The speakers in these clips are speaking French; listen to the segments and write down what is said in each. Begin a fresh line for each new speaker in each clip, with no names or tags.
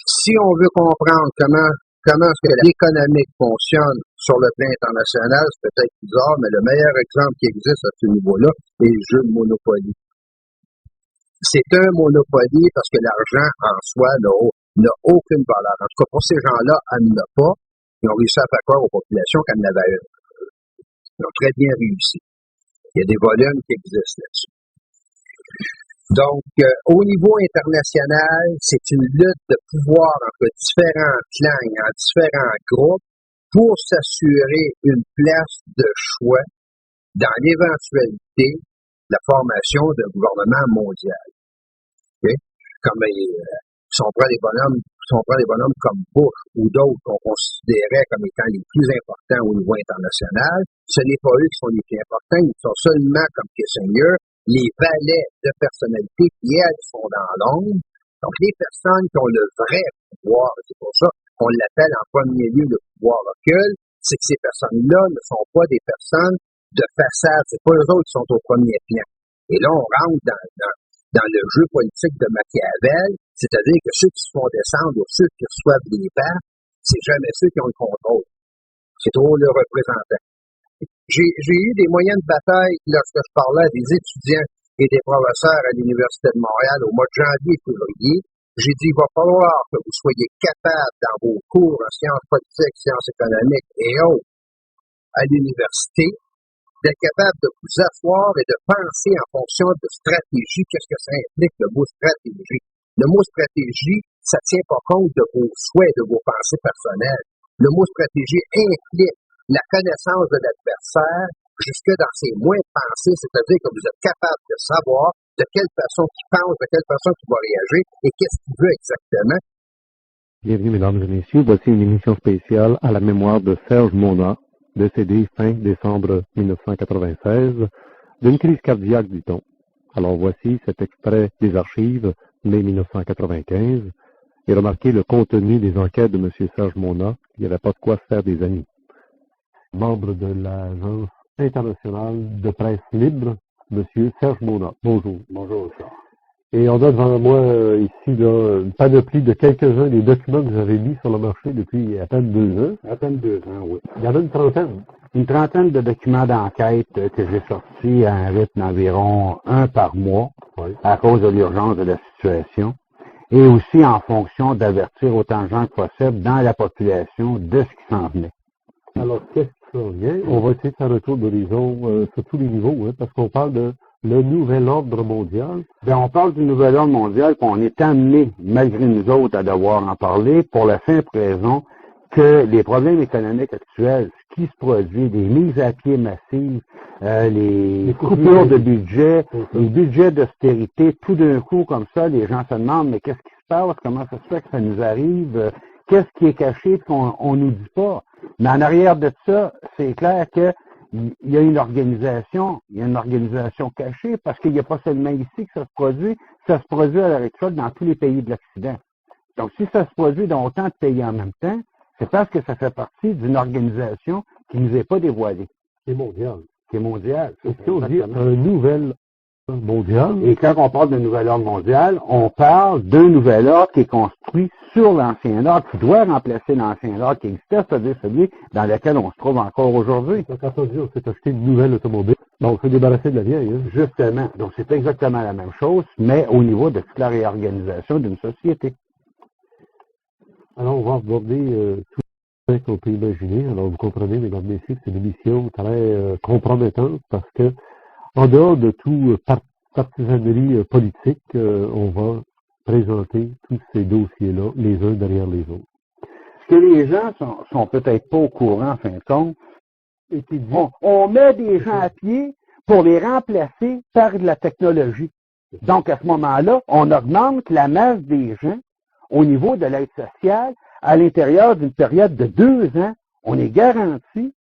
Si on veut comprendre comment est-ce que l'économique fonctionne sur le plan international, c'est peut-être bizarre, mais le meilleur exemple qui existe à ce niveau-là est le jeu de Monopoly. C'est un Monopoly parce que l'argent en soi n'a aucune valeur. En tout cas, pour ces gens-là, elle n'en a pas. Ils ont réussi à faire croire aux populations qu'elle en avait une. Ils ont très bien réussi. Il y a des volumes qui existent là-dessus. Donc, au niveau international, c'est une lutte de pouvoir entre différents clans et en différents groupes pour s'assurer une place de choix dans l'éventualité de la formation d'un gouvernement mondial. Okay? Comme si on prend des bonhommes comme Bush ou d'autres qu'on considérait comme étant les plus importants au niveau international, ce n'est pas eux qui sont les plus importants, ils sont seulement comme Kissinger, les valets de personnalité qui, elles, sont dans l'ombre. Donc, les personnes qui ont le vrai pouvoir, c'est pour ça qu'on l'appelle en premier lieu le pouvoir occulte, c'est que ces personnes-là ne sont pas des personnes de façade, c'est pas eux autres qui sont au premier plan. Et là, on rentre dans le jeu politique de Machiavel, c'est-à-dire que ceux qui se font descendre ou ceux qui reçoivent les balles, c'est jamais ceux qui ont le contrôle. C'est trop le représentant. J'ai eu des moyennes de bataille lorsque je parlais à des étudiants et des professeurs à l'Université de Montréal au mois de janvier et février. J'ai dit, il va falloir que vous soyez capables dans vos cours en sciences politiques, sciences économiques et autres à l'université, d'être capable de vous asseoir et de penser en fonction de stratégie. Qu'est-ce que ça implique, le mot stratégie? Le mot stratégie, ça ne tient pas compte de vos souhaits, de vos pensées personnelles. Le mot stratégie implique la connaissance de l'adversaire jusque dans ses moindres pensées, c'est-à-dire que vous êtes capable de savoir de quelle façon il pense, de quelle façon il va réagir et qu'est-ce qu'il veut exactement.
Bienvenue, mesdames et messieurs. Voici une émission spéciale à la mémoire de Serge Mona, décédé fin décembre 1996, d'une crise cardiaque, dit-on. Alors voici cet extrait des archives, mai 1995, et remarquez le contenu des enquêtes de M. Serge Mona. Il n'y avait pas de quoi se faire des amis. Membre de l'Agence internationale de presse libre, M. Serge Mona. Bonjour.
Bonjour, ça.
Et on a devant moi ici là, une panoplie de quelques-uns des documents que vous avez mis sur le marché depuis à peine 2 ans.
À peine 2 ans, oui.
Il y en a une trentaine.
Une trentaine de documents d'enquête que j'ai sortis à un rythme d'environ 1 par mois,
Oui.
à cause de l'urgence de la situation, et aussi en fonction d'avertir autant de gens que possible dans la population de ce qui s'en venait.
Alors, qu'est-ce qui s'en vient? On va essayer de faire un tour d'horizon sur tous les niveaux, hein, parce qu'on parle de le nouvel ordre mondial.
Bien, on parle du nouvel ordre mondial, puis on est amené, malgré nous autres, à devoir en parler pour la simple raison que les problèmes économiques actuels, ce qui se produit, des mises à pied massives, les coupures de budget, les budgets d'austérité, tout d'un coup, comme ça, les gens se demandent, mais qu'est-ce qui se passe? Comment ça se fait que ça nous arrive? Qu'est-ce qui est caché qu'on nous dit pas? Mais en arrière de ça, c'est clair que il y a une organisation cachée, parce qu'il n'y a pas seulement ici que ça se produit à l'heure actuelle dans tous les pays de l'Occident. Donc, si ça se produit dans autant de pays en même temps, c'est parce que ça fait partie d'une organisation qui ne nous est pas dévoilée.
Qui est mondial.
Qui est mondiale.
Si on dit un nouvel ordre mondial.
Et quand on parle de nouvel ordre mondial, on parle d'un nouvel ordre qui est construit sur l'ancien ordre, qui doit remplacer l'ancien ordre qui existait, c'est-à-dire celui dans lequel on se trouve encore aujourd'hui.
Donc, quand on dit on s'est acheté une nouvelle automobile, donc on s'est débarrassé de la vieille. Hein?
Justement. Donc, c'est exactement la même chose, mais au niveau de toute la réorganisation d'une société.
Alors, on va aborder tout ce qu'on peut imaginer. Alors, vous comprenez, mesdames et messieurs, que c'est une émission très compromettante parce que, en dehors de tout partisanerie politique, on va présenter tous ces dossiers-là, les uns derrière les autres.
Ce que les gens sont peut-être pas au courant, en fin de compte, on met des gens à pied pour les remplacer par de la technologie. Donc, à ce moment-là, on augmente la masse des gens au niveau de l'aide sociale à l'intérieur d'une période de 2 ans. On est garanti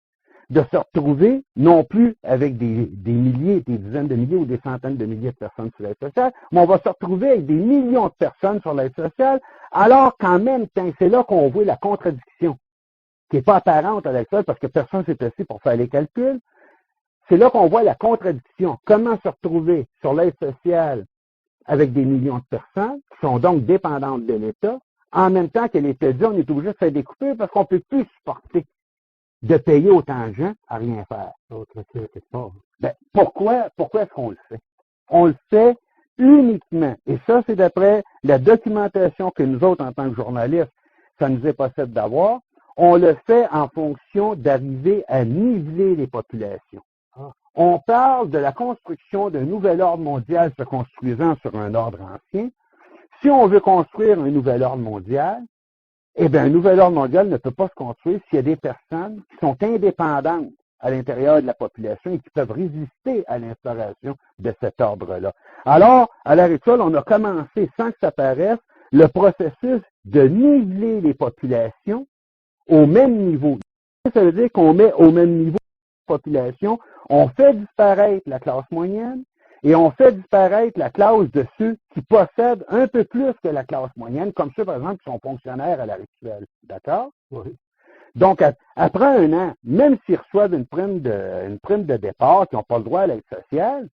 de se retrouver non plus avec des milliers, des dizaines de milliers ou des centaines de milliers de personnes sur l'aide sociale, mais on va se retrouver avec des millions de personnes sur l'aide sociale, alors qu'en même temps, c'est là qu'on voit la contradiction, qui n'est pas apparente à l'aide sociale parce que personne s'est assis pour faire les calculs. C'est là qu'on voit la contradiction. Comment se retrouver sur l'aide sociale avec des millions de personnes qui sont donc dépendantes de l'État, en même temps qu'elle était dit, on est obligé de faire des coupures parce qu'on ne peut plus supporter de payer autant de gens à rien faire. Ben, pourquoi est-ce qu'on le fait? On le fait uniquement, et ça, c'est d'après la documentation que nous autres, en tant que journalistes, ça nous est possible d'avoir, on le fait en fonction d'arriver à niveler les populations. On parle de la construction d'un nouvel ordre mondial se construisant sur un ordre ancien. Si on veut construire un nouvel ordre mondial, eh bien, un nouvel ordre mondial ne peut pas se construire s'il y a des personnes qui sont indépendantes à l'intérieur de la population et qui peuvent résister à l'instauration de cet ordre-là. Alors, à l'heure actuelle, on a commencé, sans que ça paraisse, le processus de niveler les populations au même niveau. Ça veut dire qu'on met au même niveau la population, on fait disparaître la classe moyenne et on fait disparaître la classe de ceux qui possèdent un peu plus que la classe moyenne, comme ceux, par exemple, qui sont fonctionnaires à l'heure actuelle. D'accord?
Oui.
Donc, après un an, même s'ils reçoivent une prime de départ, qui n'ont pas le droit à l'aide sociale,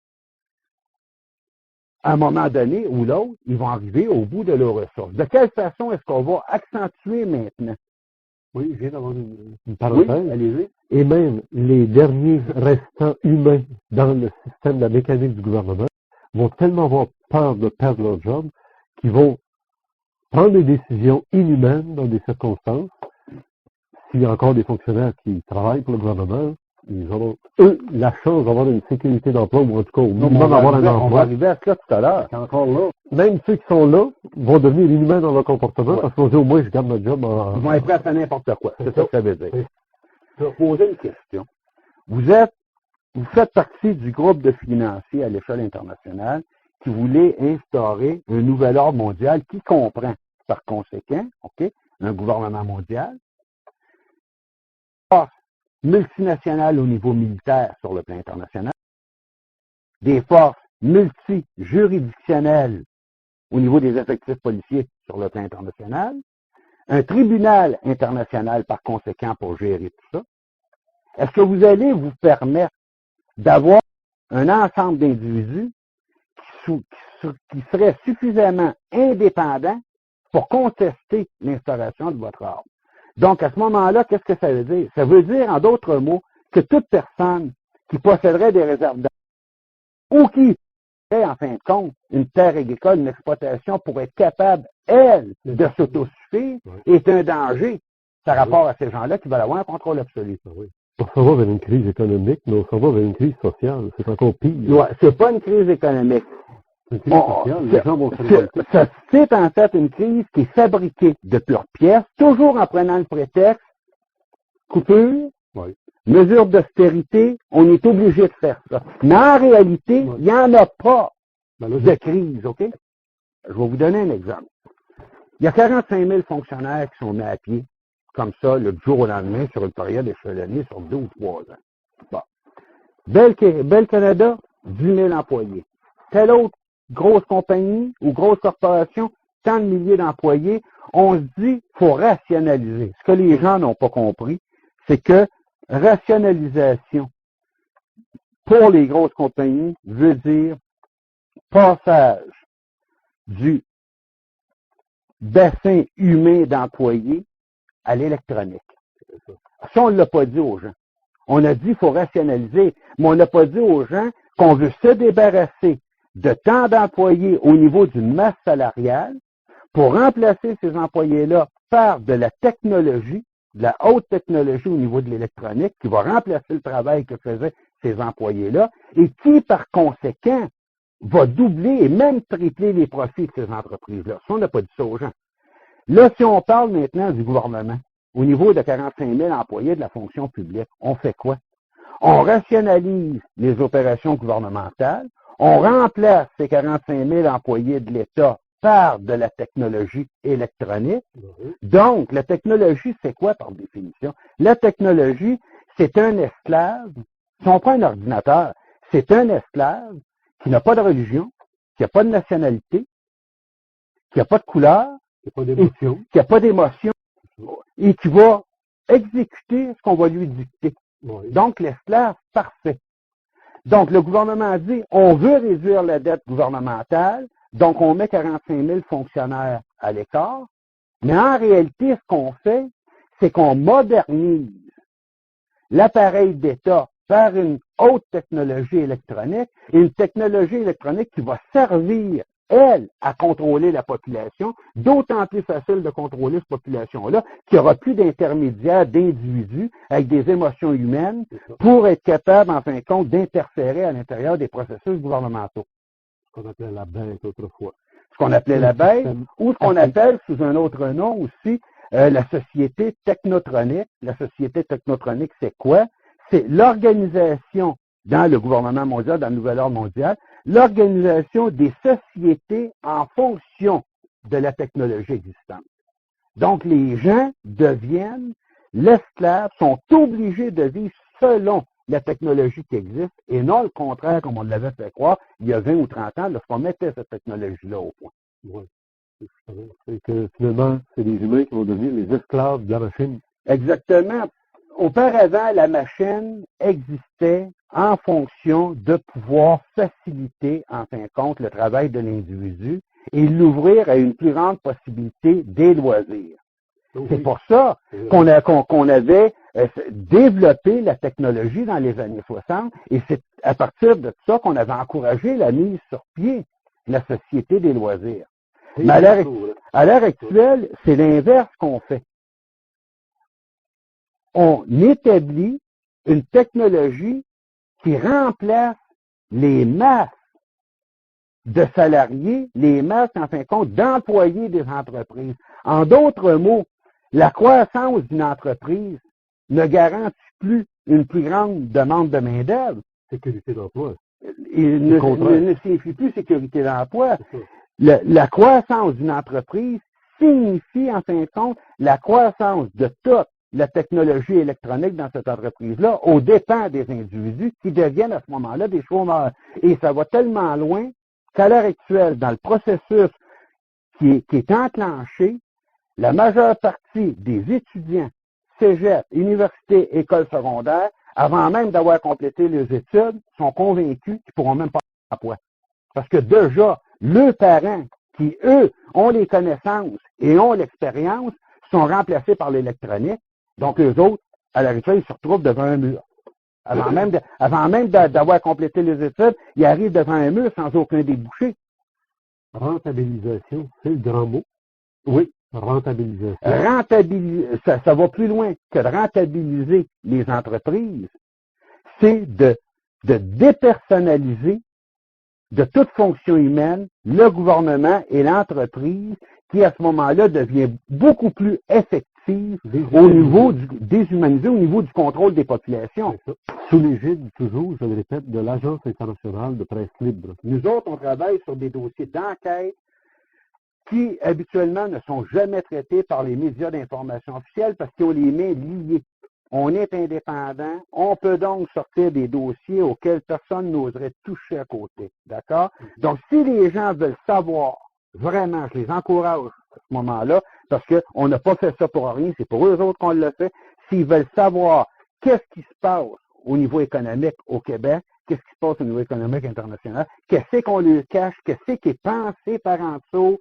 à un moment donné ou l'autre, ils vont arriver au bout de leurs ressources. De quelle façon est-ce qu'on va accentuer maintenant?
Oui, je viens d'avoir une parenthèse.
Oui, allez-y.
Et même les derniers restants humains dans le système de la mécanique du gouvernement vont tellement avoir peur de perdre leur job qu'ils vont prendre des décisions inhumaines dans des circonstances. S'il y a encore des fonctionnaires qui travaillent pour le gouvernement, ils auront, eux, la chance d'avoir une sécurité d'emploi, ou en tout cas, au minimum d'avoir un emploi.
On va arriver à ça tout à l'heure.
Encore là. Même ceux qui sont là vont devenir inhumains dans leur comportement parce qu'on dit au moins je garde ma job en...
Ils vont être prêts à faire n'importe quoi. C'est ça que ça veut dire.
Oui.
Je vais poser une question. Vous faites partie du groupe de financiers à l'échelle internationale qui voulait instaurer un nouvel ordre mondial qui comprend, par conséquent, un gouvernement mondial, forces multinationales au niveau militaire sur le plan international, des forces multijuridictionnelles au niveau des effectifs policiers sur le plan international, un tribunal international par conséquent pour gérer tout ça. Est-ce que vous allez vous permettre d'avoir un ensemble d'individus qui seraient suffisamment indépendants pour contester l'instauration de votre ordre? Donc, à ce moment-là, qu'est-ce que ça veut dire? Ça veut dire, en d'autres mots, que toute personne qui posséderait des réserves d'or ou qui aurait, en fin de compte, une terre agricole, une exploitation pour être capable, elle, de s'autosuffire, est un danger par rapport à ces gens-là qui veulent avoir un contrôle absolu.
Oui. On s'en va vers une crise économique, mais on s'en va vers une crise sociale. C'est encore pire.
Ouais, c'est pas une crise économique.
Une crise sociale, les gens vont se révolter.
C'est en fait une crise qui est fabriquée de pures pièces, toujours en prenant le prétexte coupure, mesures d'austérité, on est obligé de faire ça. Mais en réalité, il n'y en a pas de crise, OK? Je vais vous donner un exemple. Il y a 45 000 fonctionnaires qui sont mis à pied, comme ça, le jour au lendemain, sur une période échelonnée sur 2 ou 3 ans. Bon. Bell Canada, 10 000 employés. Telle autre grosse compagnie ou grosse corporation, tant de milliers d'employés, on se dit qu'il faut rationaliser. Ce que les gens n'ont pas compris, c'est que rationalisation pour les grosses compagnies veut dire passage du bassin humain d'employés à l'électronique. Ça, on ne l'a pas dit aux gens. On a dit qu'il faut rationaliser, mais on n'a pas dit aux gens qu'on veut se débarrasser de tant d'employés au niveau d'une masse salariale pour remplacer ces employés-là par de la technologie, de la haute technologie au niveau de l'électronique qui va remplacer le travail que faisaient ces employés-là et qui, par conséquent, va doubler et même tripler les profits de ces entreprises-là. Ça, on n'a pas dit ça aux gens. Là, si on parle maintenant du gouvernement, au niveau de 45 000 employés de la fonction publique, on fait quoi? On rationalise les opérations gouvernementales, on remplace ces 45 000 employés de l'État par de la technologie électronique. Donc, la technologie, c'est quoi par définition? La technologie, c'est un esclave. Si on prend un ordinateur, c'est un esclave qui n'a pas de religion, qui n'a pas de nationalité, qui n'a pas de couleur, qui n'a pas d'émotion, et qui va exécuter ce qu'on va lui dicter. Donc, l'esclave parfait. Donc, le gouvernement dit, on veut réduire la dette gouvernementale, donc on met 45 000 fonctionnaires à l'écart, Mais en réalité, ce qu'on fait, c'est qu'on modernise l'appareil d'État par une haute technologie électronique, et une technologie électronique qui va servir, elle, à contrôler la population, d'autant plus facile de contrôler cette population-là, qu'il n'y aura plus d'intermédiaires, d'individus avec des émotions humaines pour être capable, en fin de compte, d'interférer à l'intérieur des processus gouvernementaux.
Ce qu'on appelait la bête autrefois.
Ce qu'on appelait la bête, ou ce qu'on appelle, sous un autre nom aussi, la société technotronique. La société technotronique, c'est quoi? C'est l'organisation dans le gouvernement mondial, dans le nouvel ordre mondial, l'organisation des sociétés en fonction de la technologie existante. Donc, les gens deviennent l'esclave, sont obligés de vivre selon la technologie qui existe et non le contraire, comme on l'avait fait croire il y a 20 ou 30 ans, lorsqu'on mettait cette technologie-là au point.
Oui. C'est que finalement, c'est les humains qui vont devenir les esclaves de la machine.
Exactement. Auparavant, la machine existait en fonction de pouvoir faciliter, en fin de compte, le travail de l'individu et l'ouvrir à une plus grande possibilité des loisirs. Oui. C'est pour ça qu'on avait développé la technologie dans les années 60 et c'est à partir de ça qu'on avait encouragé la mise sur pied de la société des loisirs. Mais à l'heure actuelle, c'est l'inverse qu'on fait. On établit une technologie qui remplace les masses de salariés, les masses, en fin de compte, d'employés des entreprises. En d'autres mots, la croissance d'une entreprise ne garantit plus une plus grande demande de main-d'œuvre.
Sécurité d'emploi.
Il ne signifie plus sécurité d'emploi. La croissance d'une entreprise signifie, en fin de compte, la croissance de toute la technologie électronique dans cette entreprise-là aux dépens des individus qui deviennent à ce moment-là des chômeurs. Et ça va tellement loin qu'à l'heure actuelle, dans le processus qui est enclenché, la majeure partie des étudiants, cégep, université, école secondaire, avant même d'avoir complété les études, sont convaincus qu'ils ne pourront même pas avoir d'emploi. Parce que déjà, leurs parents, qui, eux, ont les connaissances et ont l'expérience, sont remplacés par l'électronique. Donc, eux autres, à l'heure actuelle, ils se retrouvent devant un mur. Avant même d'avoir complété les études, ils arrivent devant un mur sans aucun débouché.
Rentabilisation, c'est le grand mot.
Oui.
Rentabilisation.
Ça va plus loin que de rentabiliser les entreprises. C'est de dépersonnaliser de toute fonction humaine le gouvernement et l'entreprise qui, à ce moment-là, devient beaucoup plus effective au niveau déshumanisé, au niveau du contrôle des populations.
Sous l'égide, toujours, je le répète, de l'Agence internationale de presse libre.
Nous autres, on travaille sur des dossiers d'enquête qui, habituellement, ne sont jamais traités par les médias d'information officiels parce qu'ils ont les mains liées. On est indépendant, on peut donc sortir des dossiers auxquels personne n'oserait toucher à côté. D'accord? Donc, si les gens veulent savoir, vraiment, je les encourage à ce moment-là, parce qu'on n'a pas fait ça pour rien, c'est pour eux autres qu'on l'a fait. S'ils veulent savoir qu'est-ce qui se passe au niveau économique au Québec, qu'est-ce qui se passe au niveau économique international, qu'est-ce qu'on leur cache, qu'est-ce qui est pensé par en dessous,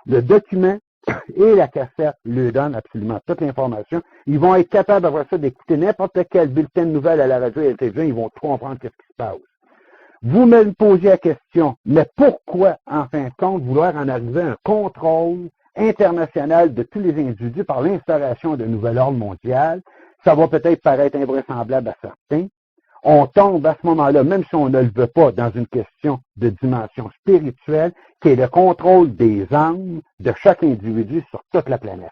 le document et la cassette lui donnent absolument toute l'information. Ils vont être capables d'avoir ça, d'écouter n'importe quel bulletin de nouvelles à la radio et à la télévision, ils vont tout comprendre ce qui se passe. Vous me posiez la question, mais pourquoi, en fin de compte, vouloir en arriver à un contrôle international de tous les individus par l'instauration d'un nouvel ordre mondial? Ça va peut-être paraître invraisemblable à certains. On tombe à ce moment-là, même si on ne le veut pas, dans une question de dimension spirituelle, qui est le contrôle des âmes de chaque individu sur toute la planète.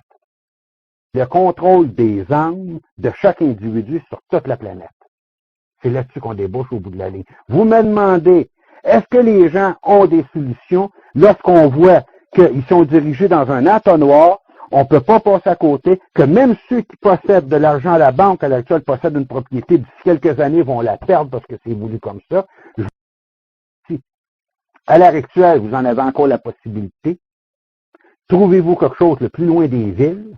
Le contrôle des âmes de chaque individu sur toute la planète. C'est là-dessus qu'on débouche au bout de la ligne. Vous me demandez, est-ce que les gens ont des solutions lorsqu'on voit qu'ils sont dirigés dans un entonnoir? On ne peut pas passer à côté que même ceux qui possèdent de l'argent à la banque à l'actuel possèdent une propriété, d'ici quelques années vont la perdre parce que c'est voulu comme ça. Si à l'heure actuelle, vous en avez encore la possibilité, trouvez-vous quelque chose le plus loin des villes,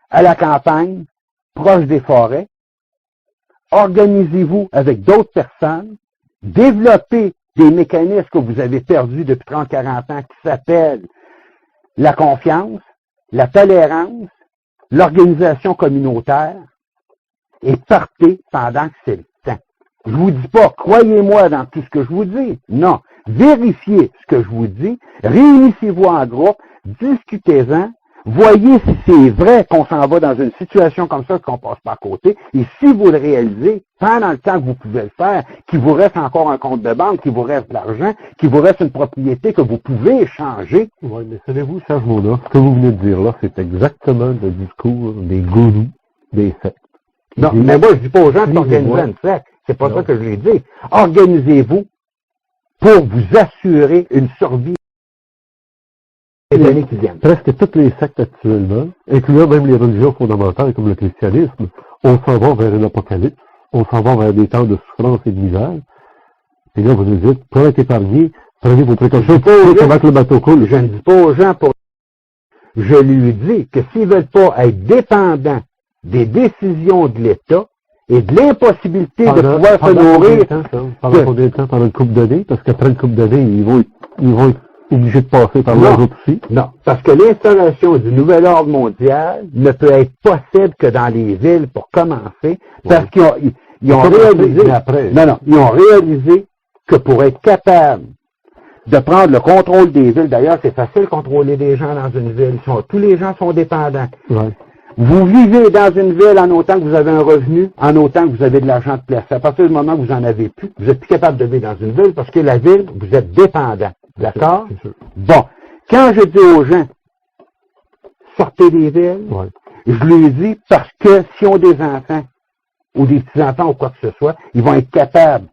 à la campagne, proche des forêts, organisez-vous avec d'autres personnes, développez des mécanismes que vous avez perdus depuis 30-40 ans qui s'appellent la confiance, la tolérance, l'organisation communautaire et partez pendant que c'est le temps. Je vous dis pas, croyez-moi dans tout ce que je vous dis. Non. Vérifiez ce que je vous dis, réunissez-vous en groupe, discutez-en, voyez si c'est vrai qu'on s'en va dans une situation comme ça, qu'on passe pas à côté, et si vous le réalisez, pendant le temps que vous pouvez le faire, qu'il vous reste encore un compte de banque, qu'il vous reste de l'argent, qu'il vous reste une propriété que vous pouvez échanger.
Oui, mais savez-vous, Serge Mona, ce que vous venez de dire là, c'est exactement le discours des gourous des sectes.
Non, mais moi, je dis pas aux gens d'organiser une secte. C'est pas ça que je l'ai dit. Organisez-vous pour vous assurer une survie des années qui viennent.
Presque toutes les sectes actuellement, incluant même les religions fondamentales comme le christianisme, on s'en va vers un apocalypse, on s'en va vers des temps de souffrance et de misère. Et là, vous nous dites, pour être épargné, prenez vos précautions pour que le bateau coule.
Je ne dis pas aux gens pour... Je lui dis que s'ils veulent pas être dépendants des décisions de l'État et de l'impossibilité de pouvoir se nourrir...
Pendant combien de temps? Pendant une couple d'années? Parce qu'après une couple d'années, ils vont être obligés de passer par leurs autres aussi.
Non, parce que l'installation du nouvel ordre mondial ne peut être possible que dans les villes pour commencer, parce qu'ils ont réalisé... ils ont réalisé que pour être capable de prendre le contrôle des villes, d'ailleurs, c'est facile de contrôler des gens dans une ville, tous les gens sont dépendants.
Ouais.
Vous vivez dans une ville en autant que vous avez un revenu, en autant que vous avez de l'argent de place. À partir du moment où vous en avez plus, vous êtes plus capable de vivre dans une ville parce que la ville, vous êtes dépendant. D'accord? Bon. Quand je dis aux gens, sortez des villes, je lui dis parce que si on a des enfants ou des petits-enfants ou quoi que ce soit, ils vont être capables,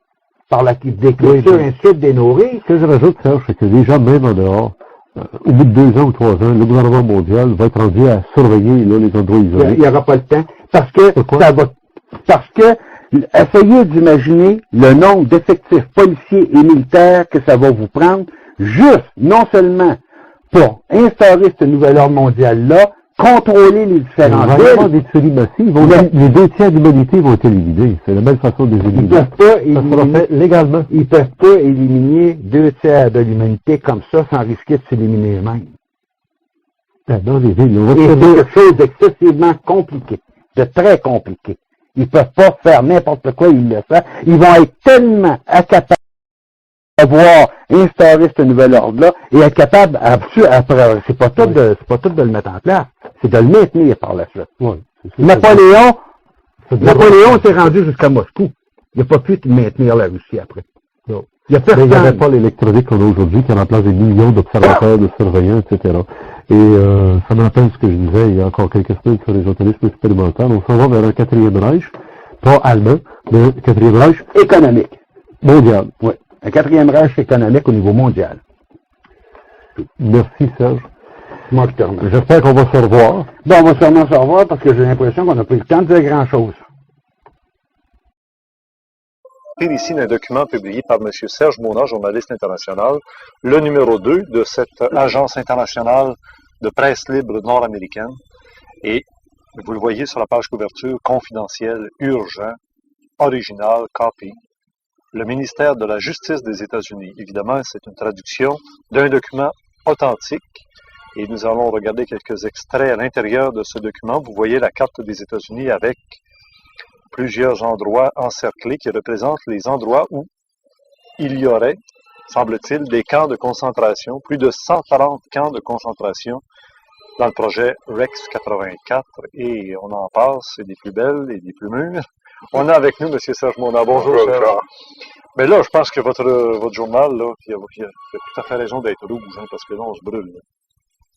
par la culture, ainsi de les nourrir.
Ce que je rajoute, Serge, c'est que les gens, même en dehors, au bout de 2 ans ou 3 ans, le gouvernement mondial va être rendu à surveiller là, les endroits isolés.
Il n'y aura pas le temps. Parce que essayez d'imaginer le nombre d'effectifs policiers et militaires que ça va vous prendre, juste, non seulement pour instaurer ce nouvel ordre mondial-là, contrôler les différentes villes. Il va y avoir
des tueries massives. Les 2 tiers de l'humanité vont être éliminés. C'est la belle façon de les éliminer.
Légalement. Ils ne peuvent pas éliminer 2 tiers de l'humanité comme ça sans risquer de s'éliminer eux-mêmes.
Dans les villes,
et c'est quelque chose d'excessivement compliqué, de très compliqué. Ils ne peuvent pas faire n'importe quoi, ils le font. Ils vont être tellement incapables d'avoir instauré ce nouvel ordre-là et être capables, c'est pas tout de le mettre en place, c'est de le maintenir par la suite. Napoléon s'est rendu jusqu'à Moscou. Il n'a pas pu maintenir la Russie après.
Non. Il n'y avait pas l'électronique qu'on a aujourd'hui qui remplace des millions d'observateurs, de surveillants, etc. Et ça me rappelle ce que je disais il y a encore quelques semaines sur les journalistes expérimentaux. On s'en va vers un 4e Reich, pas allemand, mais un 4e Reich
économique.
Mondial.
Oui. Un 4e Reich économique au niveau mondial.
Merci Serge.
Moi je te remercie.
J'espère qu'on va se revoir.
Bon, on va sûrement se revoir parce que j'ai l'impression qu'on n'a pas eu le temps de dire grand-chose.
Ici d'un document publié par M. Serge Mona, journaliste international, le numéro 2 de cette agence internationale de presse libre nord-américaine. Et vous le voyez sur la page couverture, confidentiel, urgent, original, copy. Le ministère de la Justice des États-Unis. Évidemment, c'est une traduction d'un document authentique. Et nous allons regarder quelques extraits à l'intérieur de ce document. Vous voyez la carte des États-Unis avec plusieurs endroits encerclés qui représentent les endroits où il y aurait, semble-t-il, des camps de concentration, plus de 130 camps de concentration dans le projet Rex 84, et on en passe, c'est des plus belles et des plus mûres. On a avec nous M. Serge Mona. Bonjour, Serge. Mais là, je pense que votre journal, là, il a tout à fait raison d'être rouge, hein, parce que là, on se brûle. Là.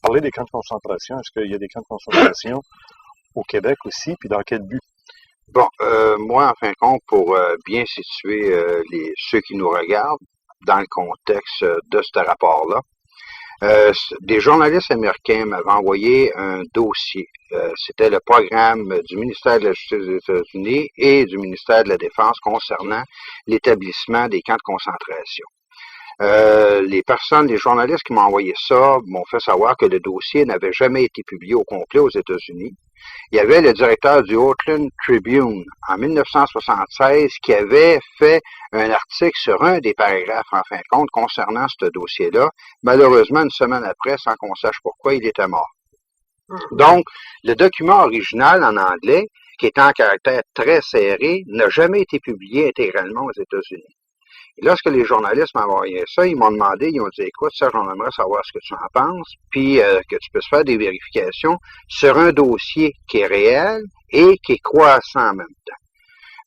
Parlez des camps de concentration. Est-ce qu'il y a des camps de concentration au Québec aussi, puis dans quel but?
Bon, moi, en fin de compte, pour bien situer ceux qui nous regardent dans le contexte de ce rapport-là, des journalistes américains m'avaient envoyé un dossier. C'était le programme du ministère de la Justice des États-Unis et du ministère de la Défense concernant l'établissement des camps de concentration. Les journalistes qui m'ont envoyé ça m'ont fait savoir que le dossier n'avait jamais été publié au complet aux États-Unis. Il y avait le directeur du Oakland Tribune en 1976 qui avait fait un article sur un des paragraphes, en fin de compte, concernant ce dossier-là. Malheureusement, une semaine après, sans qu'on sache pourquoi, il était mort. Donc, le document original en anglais, qui est en caractère très serré, n'a jamais été publié intégralement aux États-Unis. Et lorsque les journalistes m'ont envoyé ça, ils m'ont demandé, ils ont dit, écoute, Serge, on aimerait savoir ce que tu en penses, puis que tu puisses faire des vérifications sur un dossier qui est réel et qui est croissant en même temps.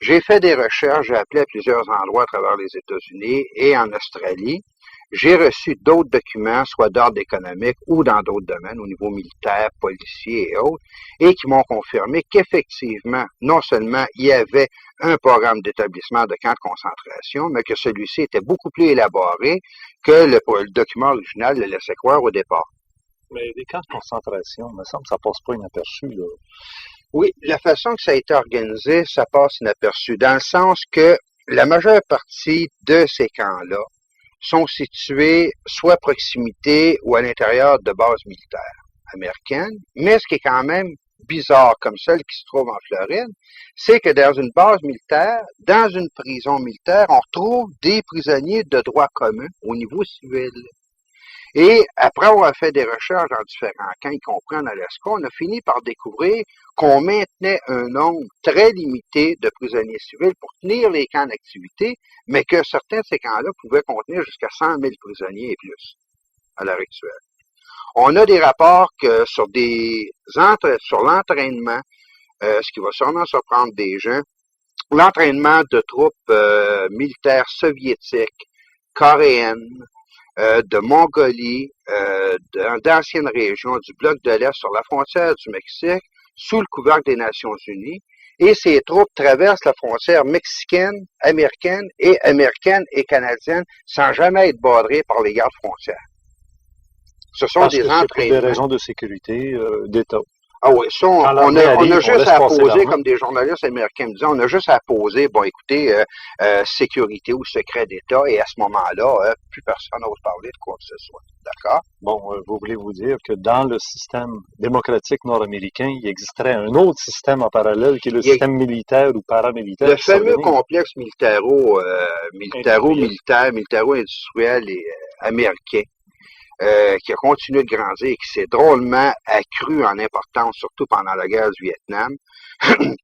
J'ai fait des recherches, j'ai appelé à plusieurs endroits à travers les États-Unis et en Australie. J'ai reçu d'autres documents, soit d'ordre économique ou dans d'autres domaines, au niveau militaire, policier et autres, et qui m'ont confirmé qu'effectivement, non seulement il y avait un programme d'établissement de camps de concentration, mais que celui-ci était beaucoup plus élaboré que le document original le laissait croire au départ.
Mais les camps de concentration, il me semble que ça passe pas inaperçu, là.
Oui, la façon que ça a été organisé, ça passe inaperçu, dans le sens que la majeure partie de ces camps-là sont situés soit à proximité ou à l'intérieur de bases militaires américaines, mais ce qui est quand même bizarre, comme celle qui se trouve en Floride, c'est que dans une base militaire, dans une prison militaire, on retrouve des prisonniers de droit commun au niveau civil. Et après avoir fait des recherches dans différents camps, y compris en Alaska, on a fini par découvrir qu'on maintenait un nombre très limité de prisonniers civils pour tenir les camps d'activité, mais que certains de ces camps-là pouvaient contenir jusqu'à 100 000 prisonniers et plus à l'heure actuelle. On a des rapports que sur l'entraînement, ce qui va sûrement surprendre des gens, l'entraînement de troupes militaires soviétiques, coréennes, de Mongolie, d'anciennes régions du bloc de l'Est sur la frontière du Mexique, sous le couvercle des Nations Unies, et ces troupes traversent la frontière mexicaine, américaine et canadienne sans jamais être badrées par les gardes frontières. Ce sont
Parce
des
que c'est pour
entraînements.
des raisons de sécurité d'État.
Ah oui, ça, on a juste à poser, comme des journalistes américains me disaient, on a juste à poser, bon, écoutez, sécurité ou secret d'État, et à ce moment-là, plus personne n'ose parler de quoi que ce soit. D'accord?
Bon, vous voulez vous dire que dans le système démocratique nord-américain, il existerait un autre système en parallèle qui est le système militaire ou paramilitaire.
Le fameux complexe militaro-industriel et américain. Qui a continué de grandir et qui s'est drôlement accru en importance, surtout pendant la guerre du Vietnam,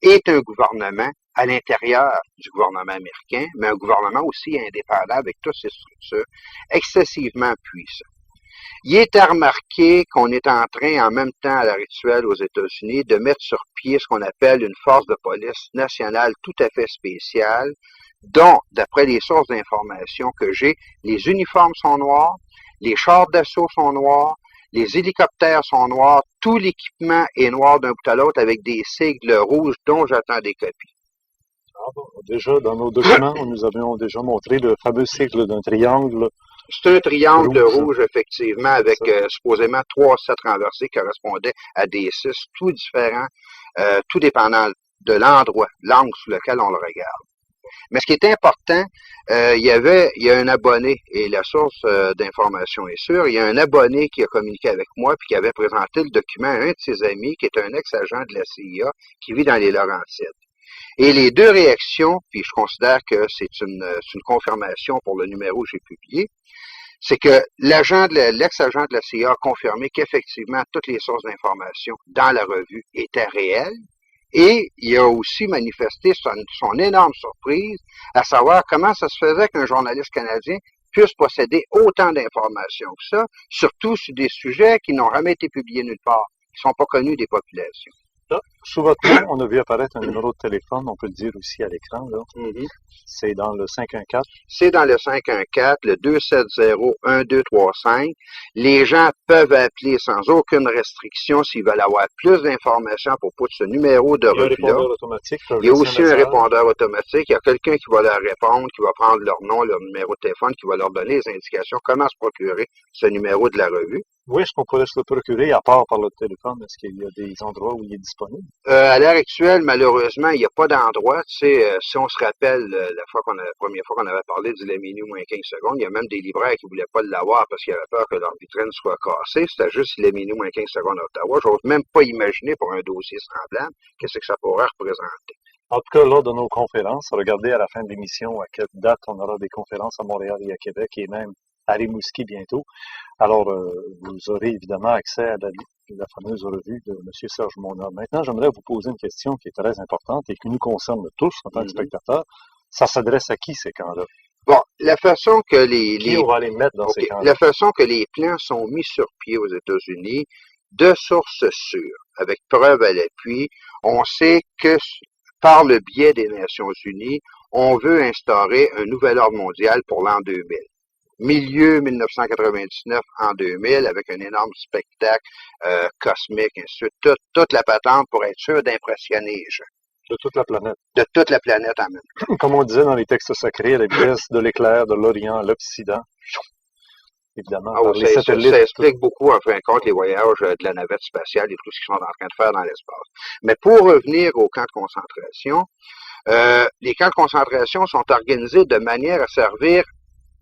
est un gouvernement à l'intérieur du gouvernement américain, mais un gouvernement aussi indépendant avec toutes ses structures excessivement puissantes. Il est à remarquer qu'on est en train, en même temps à l'heure actuelle aux États-Unis, de mettre sur pied ce qu'on appelle une force de police nationale tout à fait spéciale, dont, d'après les sources d'information que j'ai, les uniformes sont noirs, les chars d'assaut sont noirs, les hélicoptères sont noirs, tout l'équipement est noir d'un bout à l'autre avec des sigles rouges dont j'attends des copies.
Ah bon, déjà, dans nos documents, nous avions déjà montré le fameux sigle d'un triangle.
C'est un triangle rouge effectivement, avec supposément 3 sets renversés qui correspondaient à des 6, tout différents, tout dépendant de l'angle sous lequel on le regarde. Mais ce qui est important, il y a un abonné, et la source d'information est sûre, il y a un abonné qui a communiqué avec moi puis qui avait présenté le document à un de ses amis qui est un ex-agent de la CIA qui vit dans les Laurentides. Et les deux réactions, puis je considère que c'est une confirmation pour le numéro que j'ai publié, c'est que l'ex-agent de la CIA a confirmé qu'effectivement toutes les sources d'information dans la revue étaient réelles. Et il a aussi manifesté son énorme surprise à savoir comment ça se faisait qu'un journaliste canadien puisse posséder autant d'informations que ça, surtout sur des sujets qui n'ont jamais été publiés nulle part, qui ne sont pas connus des populations.
Là, sous votre nom, on a vu apparaître un numéro de téléphone, on peut le dire aussi à l'écran, là.
Mm-hmm.
C'est dans le 514.
C'est dans le 514, le 270-1235. Les gens peuvent appeler sans aucune restriction s'ils veulent avoir plus d'informations à propos de ce numéro de revue-là. Il y a aussi un répondeur automatique. Il y a quelqu'un qui va leur répondre, qui va prendre leur nom, leur numéro de téléphone, qui va leur donner les indications comment se procurer ce numéro de la revue.
Où est-ce qu'on pourrait se le procurer, à part par le téléphone? Est-ce qu'il y a des endroits où il est disponible?
À l'heure actuelle, malheureusement, il n'y a pas d'endroit. Tu sais, si on se rappelle la première fois qu'on avait parlé du Lemini moins 15 secondes, il y a même des libraires qui ne voulaient pas l'avoir parce qu'ils avaient peur que leur vitrine soit cassée. C'était juste Lemini moins 15 secondes à Ottawa. J'ose même pas imaginer pour un dossier semblable qu'est-ce que ça pourrait représenter.
En tout cas, lors de nos conférences, regardez à la fin de l'émission à quelle date on aura des conférences à Montréal et à Québec et même à Rimouski bientôt. Alors, vous aurez évidemment accès à la fameuse revue de M. Serge Mona. Maintenant, j'aimerais vous poser une question qui est très importante et qui nous concerne tous en tant que spectateurs. Ça s'adresse à qui, ces camps-là?
Bon, la façon que
Qui on va les mettre dans ces camps-là?
La façon que les plans sont mis sur pied aux États-Unis, de sources sûres, avec preuve à l'appui, on sait que par le biais des Nations Unies, on veut instaurer un nouvel ordre mondial pour l'an 2000. Milieu 1999 en 2000, avec un énorme spectacle cosmique, ainsi de suite, toute la patente pour être sûr d'impressionner les gens.
De toute la planète.
De toute la planète en même temps.
Comme on disait dans les textes sacrés, à la vitesse de l'éclair de l'Orient à l'Occident. Évidemment,
ça explique beaucoup, en fin de compte, les voyages de la navette spatiale et tout ce qu'ils sont en train de faire dans l'espace. Mais pour revenir aux camps de concentration, les camps de concentration sont organisés de manière à servir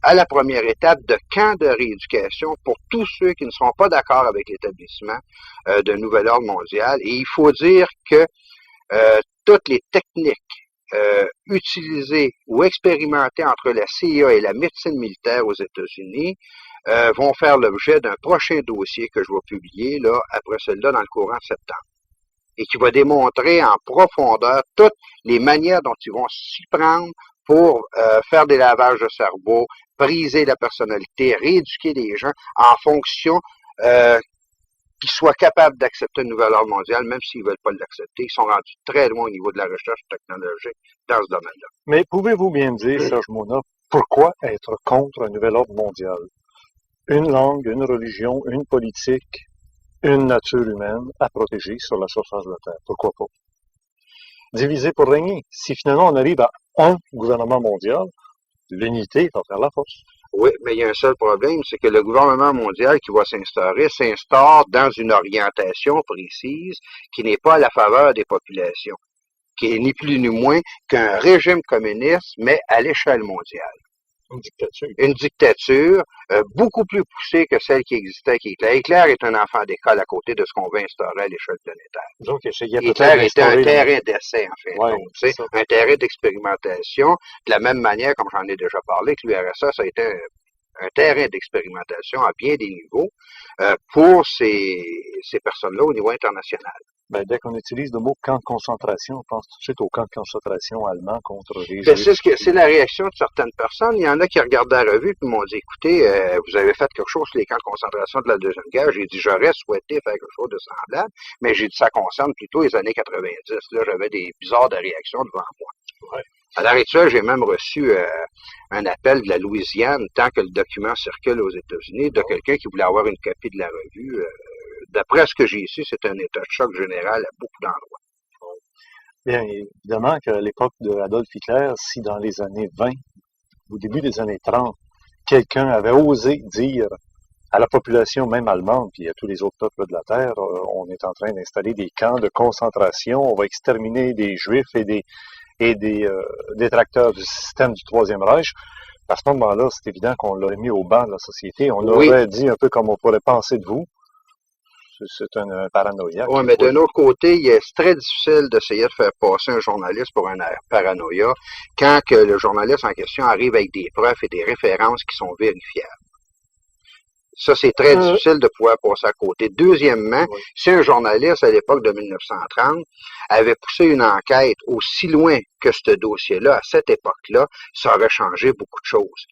à la première étape de camps de rééducation pour tous ceux qui ne seront pas d'accord avec l'établissement d'un nouvel ordre mondial. Et il faut dire que toutes les techniques utilisées ou expérimentées entre la CIA et la médecine militaire aux États-Unis vont faire l'objet d'un prochain dossier que je vais publier là après celui-là dans le courant de septembre et qui va démontrer en profondeur toutes les manières dont ils vont s'y prendre pour faire des lavages de cerveau, briser la personnalité, rééduquer les gens en fonction qu'ils soient capables d'accepter un nouvel ordre mondial, même s'ils ne veulent pas l'accepter. Ils sont rendus très loin au niveau de la recherche technologique dans ce domaine-là.
Mais pouvez-vous bien me dire, Serge Mona, pourquoi être contre un nouvel ordre mondial? Une langue, une religion, une politique, une nature humaine à protéger sur la surface de la Terre. Pourquoi pas? Diviser pour régner. Si finalement on arrive à un gouvernement mondial, l'unité va faire la force.
Oui, mais il y a un seul problème, c'est que le gouvernement mondial qui va s'instaure dans une orientation précise qui n'est pas à la faveur des populations, qui est ni plus ni moins qu'un régime communiste, mais à l'échelle mondiale.
Une dictature.
Une dictature beaucoup plus poussée que celle qui existait avec Hitler. Hitler est un enfant d'école à côté de ce qu'on veut instaurer à l'échelle planétaire.
Donc,
Hitler était un terrain d'essai, en fait. Ouais, donc, un terrain d'expérimentation. De la même manière, comme j'en ai déjà parlé, que l'URSS a été un terrain d'expérimentation à bien des niveaux pour ces personnes-là au niveau international.
Ben, dès qu'on utilise le mot camp de concentration, on pense tout de suite au camp de concentration allemand contre les Juifs.
C'est la réaction de certaines personnes. Il y en a qui regardaient la revue et m'ont dit, écoutez, vous avez fait quelque chose sur les camps de concentration de la Deuxième Guerre. J'ai dit, j'aurais souhaité faire quelque chose de semblable, mais j'ai dit, ça concerne plutôt les années 90. Là, j'avais des bizarres de réactions devant moi.
Ouais.
À l'heure actuelle, j'ai même reçu un appel de la Louisiane, tant que le document circule aux États-Unis, de quelqu'un qui voulait avoir une copie de la revue. D'après ce que j'ai ici, c'est un état de choc général à beaucoup d'endroits.
Bien, évidemment qu'à l'époque de Adolf Hitler, si dans les années 20, au début des années 30, quelqu'un avait osé dire à la population même allemande, puis à tous les autres peuples de la Terre, on est en train d'installer des camps de concentration, on va exterminer des Juifs et des détracteurs du système du Troisième Reich. À ce moment-là, c'est évident qu'on l'aurait mis au banc de la société. On aurait dit un peu comme on pourrait penser de vous. C'est un paranoïaque.
Oui, mais d'un autre côté, c'est très difficile d'essayer de faire passer un journaliste pour un paranoïa quand que le journaliste en question arrive avec des preuves et des références qui sont vérifiables. Ça, c'est très difficile de pouvoir passer à côté. Deuxièmement, si un journaliste, à l'époque de 1930, avait poussé une enquête aussi loin que ce dossier-là, à cette époque-là, ça aurait changé beaucoup de choses.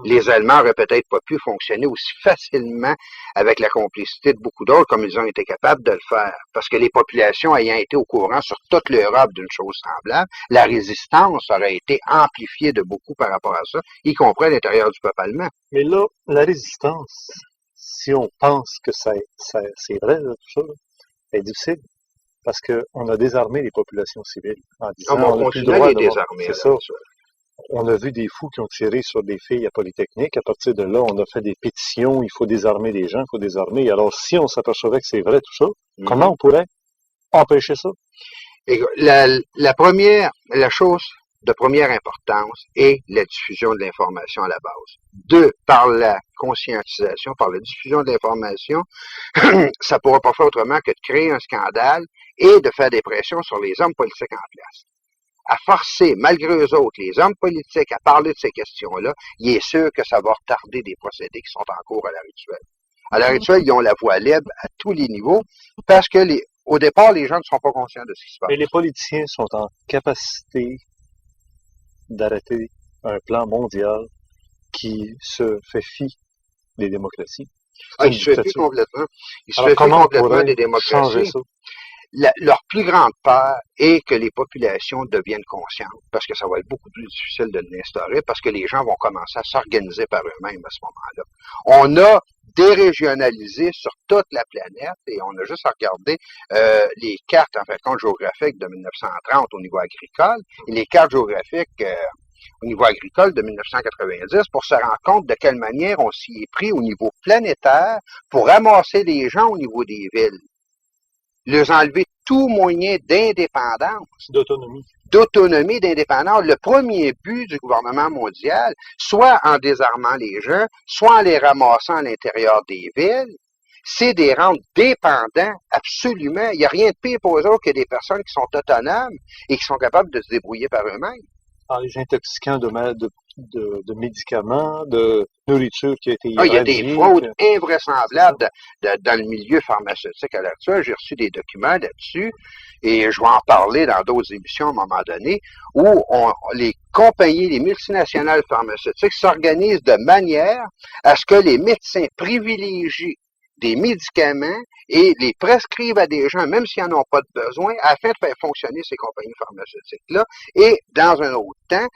Les Allemands auraient peut-être pas pu fonctionner aussi facilement avec la complicité de beaucoup d'autres comme ils ont été capables de le faire. Parce que les populations ayant été au courant sur toute l'Europe d'une chose semblable, la résistance aurait été amplifiée de beaucoup par rapport à ça, y compris à l'intérieur du peuple allemand.
Mais là, la résistance, si on pense que c'est vrai, là, tout ça, est difficile. Parce qu'on a désarmé les populations civiles en disant
on n'a plus le droit de les désarmer.
C'est ça. On a vu des fous qui ont tiré sur des filles à Polytechnique. À partir de là, on a fait des pétitions. Il faut désarmer les gens, il faut désarmer. Alors, si on s'apercevait que c'est vrai tout ça, comment on pourrait empêcher ça?
Et la chose de première importance est la diffusion de l'information à la base. Deux, par la conscientisation, par la diffusion de l'information, ça ne pourra pas faire autrement que de créer un scandale et de faire des pressions sur les hommes politiques en place. à forcer, malgré eux autres, les hommes politiques à parler de ces questions-là, il est sûr que ça va retarder des procédés qui sont en cours à l'heure actuelle. À l'heure actuelle, ils ont la voie libre à tous les niveaux parce que au départ, les gens ne sont pas conscients de ce qui se passe.
Mais les politiciens sont en capacité d'arrêter un plan mondial qui se fait fi des démocraties.
Il se fait fi complètement. Il se
Alors,
fait fi
comment
complètement des
changer
démocraties.
ça?
Leur plus grande peur est que les populations deviennent conscientes, parce que ça va être beaucoup plus difficile de l'instaurer, parce que les gens vont commencer à s'organiser par eux-mêmes à ce moment-là. On a dérégionalisé sur toute la planète et on a juste à regarder les cartes en fait compte géographiques de 1930 au niveau agricole et les cartes géographiques au niveau agricole de 1990 pour se rendre compte de quelle manière on s'y est pris au niveau planétaire pour ramasser les gens au niveau des villes. Leur enlever tout moyen d'indépendance. D'autonomie, d'indépendance. Le premier but du gouvernement mondial, soit en désarmant les gens, soit en les ramassant à l'intérieur des villes, c'est de les rendre dépendants, absolument. Il n'y a rien de pire pour eux autres que des personnes qui sont autonomes et qui sont capables de se débrouiller par eux-mêmes.
Les intoxicants de médicaments, de nourriture qui a été irradiée.
Il y a des fraudes invraisemblables dans le milieu pharmaceutique à l'heure actuelle. J'ai reçu des documents là-dessus et je vais en parler dans d'autres émissions à un moment donné où les compagnies, les multinationales pharmaceutiques s'organisent de manière à ce que les médecins privilégient des médicaments et les prescrivent à des gens, même s'ils n'en ont pas de besoin, afin de faire fonctionner ces compagnies pharmaceutiques-là. Et dans un autre temps,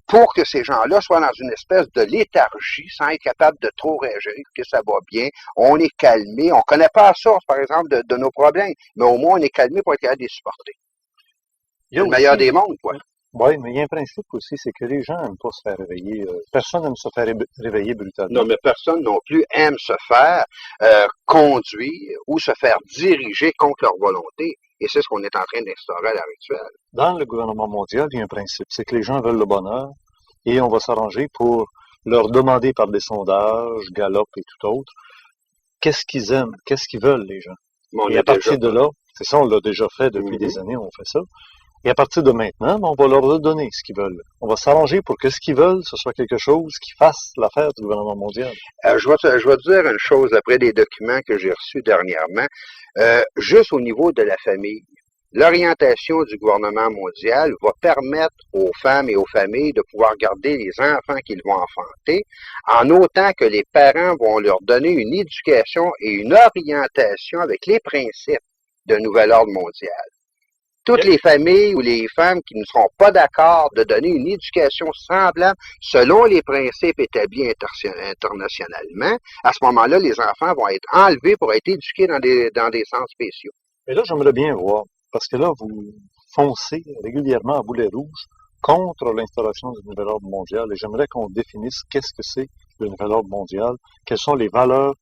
pour que ces gens-là soient dans une espèce de léthargie, sans être capables de trop réagir, que ça va bien, on est calmé, on connaît pas la source, par exemple, de nos problèmes, mais au moins on est calmé pour être capable de les supporter. C'est le meilleur des mondes, quoi.
Oui, mais il y a un principe aussi, c'est que les gens n'aiment pas se faire réveiller. Personne n'aime se faire réveiller brutalement.
Non, mais personne non plus aime se faire conduire ou se faire diriger contre leur volonté. Et c'est ce qu'on est en train d'instaurer à l'heure actuelle.
Dans le gouvernement mondial, il y a un principe, c'est que les gens veulent le bonheur et on va s'arranger pour leur demander par des sondages, Gallup et tout autre, qu'est-ce qu'ils aiment, qu'est-ce qu'ils veulent les gens. Et à partir de là, c'est ça, on l'a déjà fait depuis des années, on fait ça. Et à partir de maintenant, on va leur redonner ce qu'ils veulent. On va s'arranger pour que ce qu'ils veulent, ce soit quelque chose qui fasse l'affaire du gouvernement mondial.
Je vais te dire une chose après des documents que j'ai reçus dernièrement. Juste au niveau de la famille, l'orientation du gouvernement mondial va permettre aux femmes et aux familles de pouvoir garder les enfants qu'ils vont enfanter, en autant que les parents vont leur donner une éducation et une orientation avec les principes d'un nouvel ordre mondial. Toutes les familles ou les femmes qui ne seront pas d'accord de donner une éducation semblable selon les principes établis internationalement, à ce moment-là, les enfants vont être enlevés pour être éduqués dans des centres spéciaux.
Et là, j'aimerais bien voir, parce que là, vous foncez régulièrement à boulet rouge contre l'instauration du nouvel ordre mondial, et j'aimerais qu'on définisse qu'est-ce que c'est le nouvel ordre mondial, quelles sont les valeurs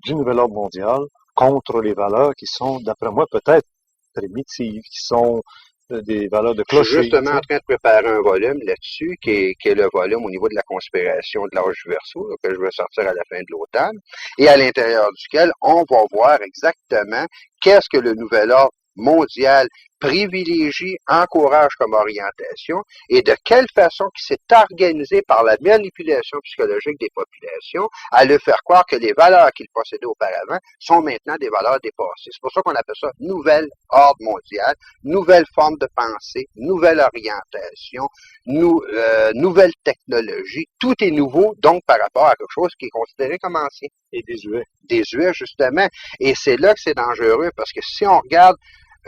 du nouvel ordre mondial contre les valeurs qui sont, d'après moi, peut-être primitives, qui sont des valeurs de clocher.
Je suis justement en train de préparer un volume là-dessus, qui est le volume au niveau de la conspiration de l'âge du Verseau, que je vais sortir à la fin de l'automne, et à l'intérieur duquel on va voir exactement qu'est-ce que le nouvel ordre mondial privilégie, encourage comme orientation et de quelle façon qui s'est organisé par la manipulation psychologique des populations à leur faire croire que les valeurs qu'ils possédaient auparavant sont maintenant des valeurs dépassées. C'est pour ça qu'on appelle ça nouvel ordre mondial, nouvelle forme de pensée, nouvelle orientation, nouvelle technologie. Tout est nouveau, donc, par rapport à quelque chose qui est considéré comme ancien.
Et désuet.
Désuet, justement. Et c'est là que c'est dangereux, parce que si on regarde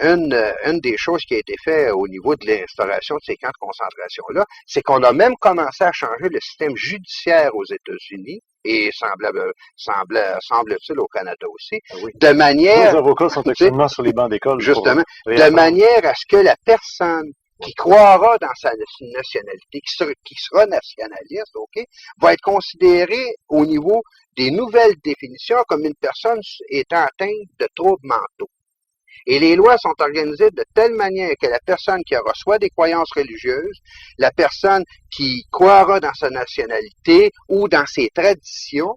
une des choses qui a été faite au niveau de l'instauration de ces camps de concentration-là, c'est qu'on a même commencé à changer le système judiciaire aux États-Unis, et semble-t-il au Canada aussi, de manière...
Les avocats sont actuellement sur les bancs d'école.
Justement, de manière à ce que la personne qui croira dans sa nationalité, qui sera nationaliste, va être considérée au niveau des nouvelles définitions comme une personne étant atteinte de troubles mentaux. Et les lois sont organisées de telle manière que la personne qui aura soit des croyances religieuses, la personne qui croira dans sa nationalité ou dans ses traditions,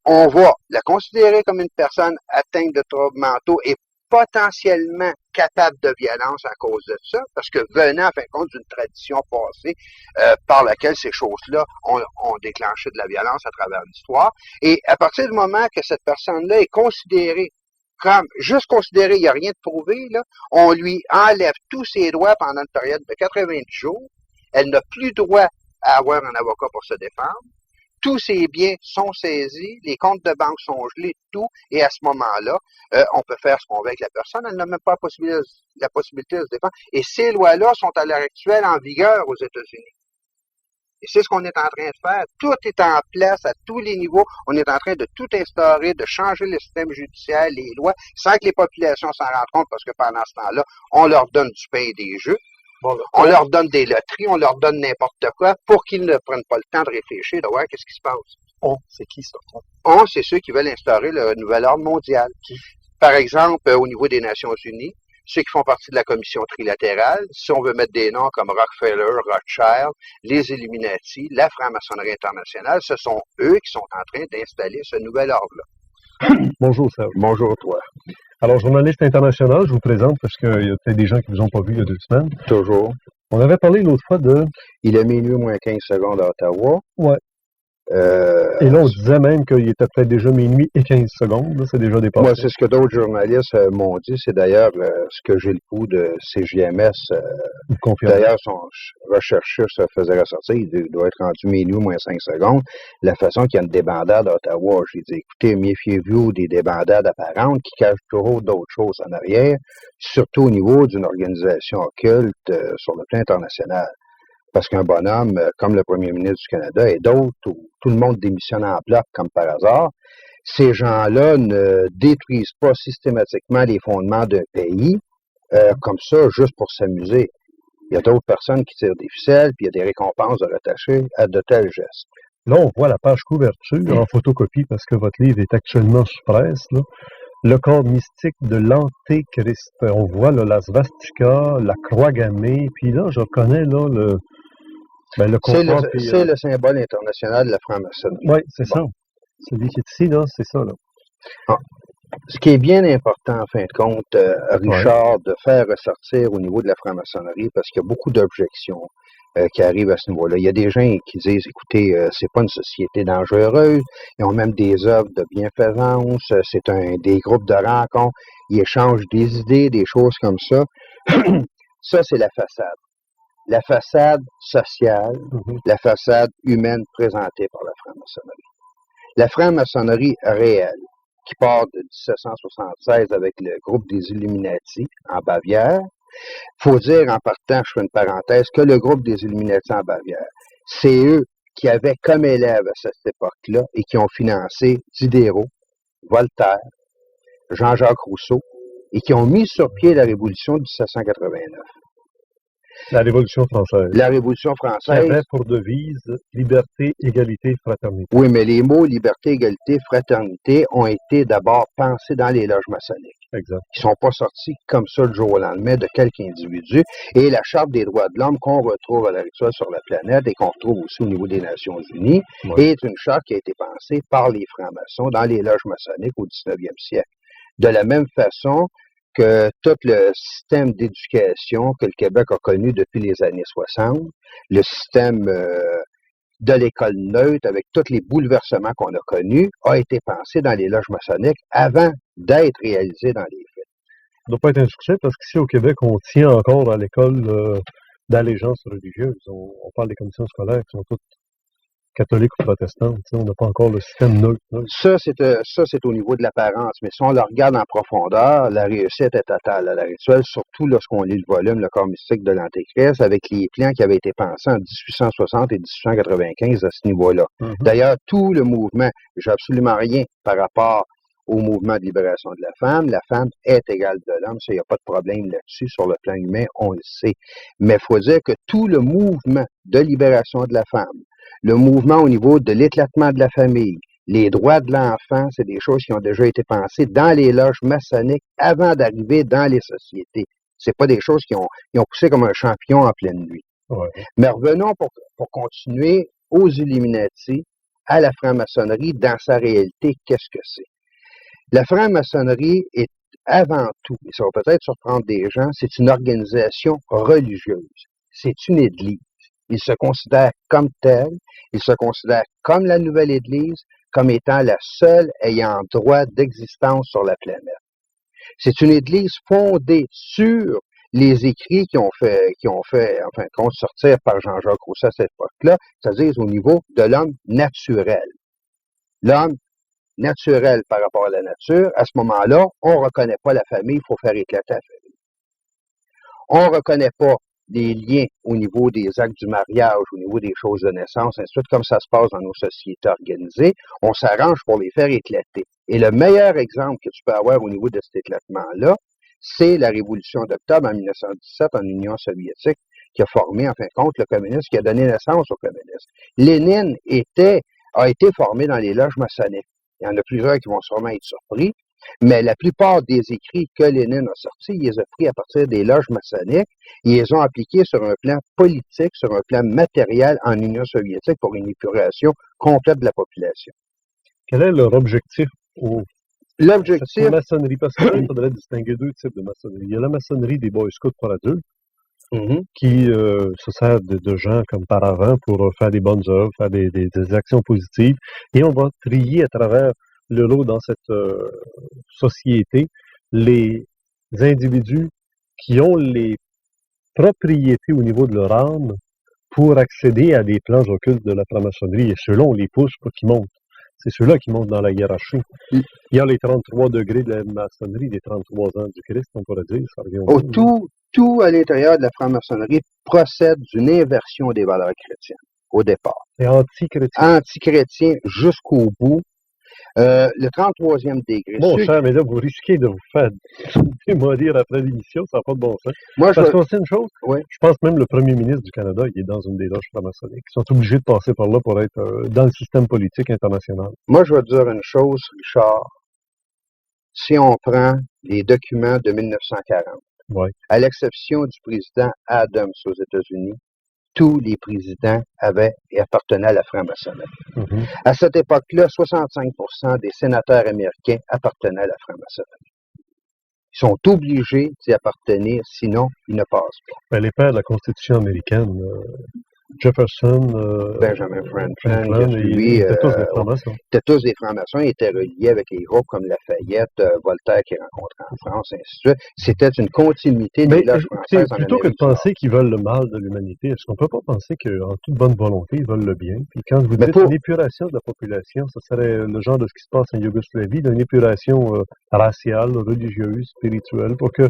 on va la considérer comme une personne atteinte de troubles mentaux et potentiellement capables de violence à cause de ça, parce que venant, en fin de compte, d'une tradition passée par laquelle ces choses-là ont déclenché de la violence à travers l'histoire. Et à partir du moment que cette personne-là est considérée comme, juste considérée, il n'y a rien de prouvé, là, on lui enlève tous ses droits pendant une période de 90 jours. Elle n'a plus droit à avoir un avocat pour se défendre. Tous ses biens sont saisis, les comptes de banque sont gelés, tout, et à ce moment-là, on peut faire ce qu'on veut avec la personne, elle n'a même pas la possibilité de se défendre. Et ces lois-là sont à l'heure actuelle en vigueur aux États-Unis. Et c'est ce qu'on est en train de faire. Tout est en place à tous les niveaux. On est en train de tout instaurer, de changer le système judiciaire, les lois, sans que les populations s'en rendent compte, parce que pendant ce temps-là, on leur donne du pain et des jeux. On leur donne des loteries, on leur donne n'importe quoi pour qu'ils ne prennent pas le temps de réfléchir, de voir qu'est-ce qui se passe.
On, c'est qui ça?
On, c'est ceux qui veulent instaurer le nouvel ordre mondial. Par exemple, au niveau des Nations Unies, ceux qui font partie de la commission trilatérale, si on veut mettre des noms comme Rockefeller, Rothschild, les Illuminati, la franc-maçonnerie internationale, ce sont eux qui sont en train d'installer ce nouvel ordre-là.
Bonjour Serge.
Bonjour toi.
Alors, journaliste international, je vous présente parce qu'il y a peut-être des gens qui ne vous ont pas vu il y a 2 semaines.
Toujours.
On avait parlé l'autre fois de...
Il est minuit moins 15 secondes à Ottawa.
Ouais. Et là, on disait même qu'il était peut-être déjà minuit et 15 secondes. Là, c'est déjà dépassé.
Moi, c'est ce que d'autres journalistes m'ont dit. C'est d'ailleurs ce que j'ai le coup de CJMS. D'ailleurs, son rechercheur se faisait ressortir. Il doit être rendu minuit moins 5 secondes. La façon qu'il y a une débandade à Ottawa, j'ai dit, écoutez, méfiez-vous des débandades apparentes qui cachent toujours d'autres choses en arrière, surtout au niveau d'une organisation occulte sur le plan international. Parce qu'un bonhomme, comme le premier ministre du Canada et d'autres, où tout le monde démissionne en bloc comme par hasard, ces gens-là ne détruisent pas systématiquement les fondements d'un pays comme ça, juste pour s'amuser. Il y a d'autres personnes qui tirent des ficelles, puis il y a des récompenses de rattacher à de tels gestes.
Là, on voit la page couverture en photocopie parce que votre livre est actuellement sous presse. Là. Le corps mystique de l'Antéchrist. On voit là, la svastika, la croix gammée, puis là, je reconnais là, le contrat.
C'est le symbole international de la franc-maçonnerie.
Oui, c'est ça. Celui qui est ici, là, c'est ça. Là.
Ah. Ce qui est bien important, en fin de compte, Richard, de faire ressortir au niveau de la franc-maçonnerie, parce qu'il y a beaucoup d'objections qui arrivent à ce niveau-là. Il y a des gens qui disent, écoutez, c'est pas une société dangereuse, ils ont même des œuvres de bienfaisance, c'est des groupes de rencontres, ils échangent des idées, des choses comme ça. Ça, c'est la façade. La façade sociale, la façade humaine présentée par la franc-maçonnerie. La franc-maçonnerie réelle, qui part de 1776 avec le groupe des Illuminati en Bavière. Faut dire en partant, je fais une parenthèse, que le groupe des Illuminati en Bavière, c'est eux qui avaient comme élèves à cette époque-là et qui ont financé Diderot, Voltaire, Jean-Jacques Rousseau et qui ont mis sur pied la Révolution de 1789.
La Révolution française.
La Révolution française.
Qui avait pour devise liberté, égalité, fraternité.
Oui, mais les mots liberté, égalité, fraternité ont été d'abord pensés dans les loges maçonniques.
Exact.
Ils ne sont pas sortis comme ça le jour au lendemain de quelque individu. Et la Charte des droits de l'homme qu'on retrouve à l'heure actuelle sur la planète et qu'on retrouve aussi au niveau des Nations Unies est une charte qui a été pensée par les francs-maçons dans les loges maçonniques au 19e siècle. De la même façon que tout le système d'éducation que le Québec a connu depuis les années 60, le système de l'école neutre, avec tous les bouleversements qu'on a connus, a été pensé dans les loges maçonniques avant d'être réalisé dans les faits.
Ça ne doit pas être un succès parce qu'ici au Québec, on tient encore à l'école d'allégeance religieuse. On parle des commissions scolaires qui sont toutes catholiques ou protestantes. On n'a pas encore le système neutre.
Ça, c'est au niveau de l'apparence. Mais si on le regarde en profondeur, la réussite est totale à l'heure actuelle, surtout lorsqu'on lit le volume, le corps mystique de l'Antéchrist, avec les plans qui avaient été pensés en 1860 et 1895 à ce niveau-là. D'ailleurs, tout le mouvement, j'ai absolument rien par rapport au mouvement de libération de la femme est égale de l'homme, ça, il n'y a pas de problème là-dessus, sur le plan humain, on le sait. Mais il faut dire que tout le mouvement de libération de la femme, le mouvement au niveau de l'éclatement de la famille, les droits de l'enfant, c'est des choses qui ont déjà été pensées dans les loges maçonniques avant d'arriver dans les sociétés. C'est pas des choses qui ont poussé comme un champion en pleine nuit.
Ouais.
Mais revenons pour continuer aux Illuminati, à la franc-maçonnerie, dans sa réalité, qu'est-ce que c'est? La franc-maçonnerie avant tout, et ça va peut-être surprendre des gens, c'est une organisation religieuse. C'est une église. Ils se considèrent comme telle, ils se considèrent comme la nouvelle église, comme étant la seule ayant droit d'existence sur la planète. C'est une église fondée sur les écrits qui ont fait, en fin de compte, sortir par Jean-Jacques Rousseau à cette époque-là, c'est-à-dire au niveau de l'homme naturel. L'homme naturel par rapport à la nature, à ce moment-là, on ne reconnaît pas la famille, il faut faire éclater la famille. On ne reconnaît pas des liens au niveau des actes du mariage, au niveau des choses de naissance, ainsi de suite, comme ça se passe dans nos sociétés organisées, on s'arrange pour les faire éclater. Et le meilleur exemple que tu peux avoir au niveau de cet éclatement-là, c'est la révolution d'octobre en 1917 en Union soviétique, qui a formé, en fin de compte, le communisme, qui a donné naissance au communisme. Lénine a été formé dans les loges maçonniques. Il y en a plusieurs qui vont sûrement être surpris, mais la plupart des écrits que Lénine a sortis, il les a pris à partir des loges maçonniques, ils les ont appliqués sur un plan politique, sur un plan matériel en Union soviétique pour une épuration complète de la population.
Quel est leur objectif
L'objectif...
La maçonnerie, parce qu'il faudrait distinguer deux types de maçonnerie. Il y a la maçonnerie des Boy Scouts pour adultes, qui se sert de gens comme paravents pour faire des bonnes œuvres, faire des actions positives, et on va trier à travers le lot dans cette société les individus qui ont les propriétés au niveau de leur âme pour accéder à des plans occultes de la franc-maçonnerie, et ceux-là, on les pousse pour qu'ils montent. C'est ceux-là qui montent dans la hiérarchie. Il y a les 33 degrés de la maçonnerie, des 33 ans du Christ, on pourrait dire. Ça revient
tout à l'intérieur de la franc-maçonnerie procède d'une inversion des valeurs chrétiennes, au départ.
C'est anti-chrétien.
Anti-chrétien jusqu'au bout. Le 33e degré.
Mon cher, mais là, vous risquez de vous faire démolir après l'émission, ça n'a pas de bon sens. Parce qu'on sait une chose, je pense même le premier ministre du Canada, il est dans une des loges franc-maçonniques. Ils sont obligés de passer par là pour être dans le système politique international.
Moi, je vais te dire une chose, Richard. Si on prend les documents de 1940, à l'exception du président Adams aux États-Unis, tous les présidents avaient et appartenaient à la franc-maçonnerie. À cette époque-là, 65% des sénateurs américains appartenaient à la franc-maçonnerie. Ils sont obligés d'y appartenir, sinon ils ne passent pas.
Les pères de la Constitution américaine, Jefferson,
Benjamin Franklin, lui,
étaient tous des francs-maçons.
Étaient tous des francs-maçons, ils étaient reliés avec les groupes comme Lafayette, Voltaire qui rencontrait en France, ainsi de suite. C'était une continuité des loges françaises en Amérique.
Plutôt que de penser qu'ils veulent le mal de l'humanité, est-ce qu'on ne peut pas penser qu'en toute bonne volonté, ils veulent le bien? Puis quand vous dites une épuration de la population, ce serait le genre de ce qui se passe en Yougoslavie, d'une épuration raciale, religieuse, spirituelle, pour que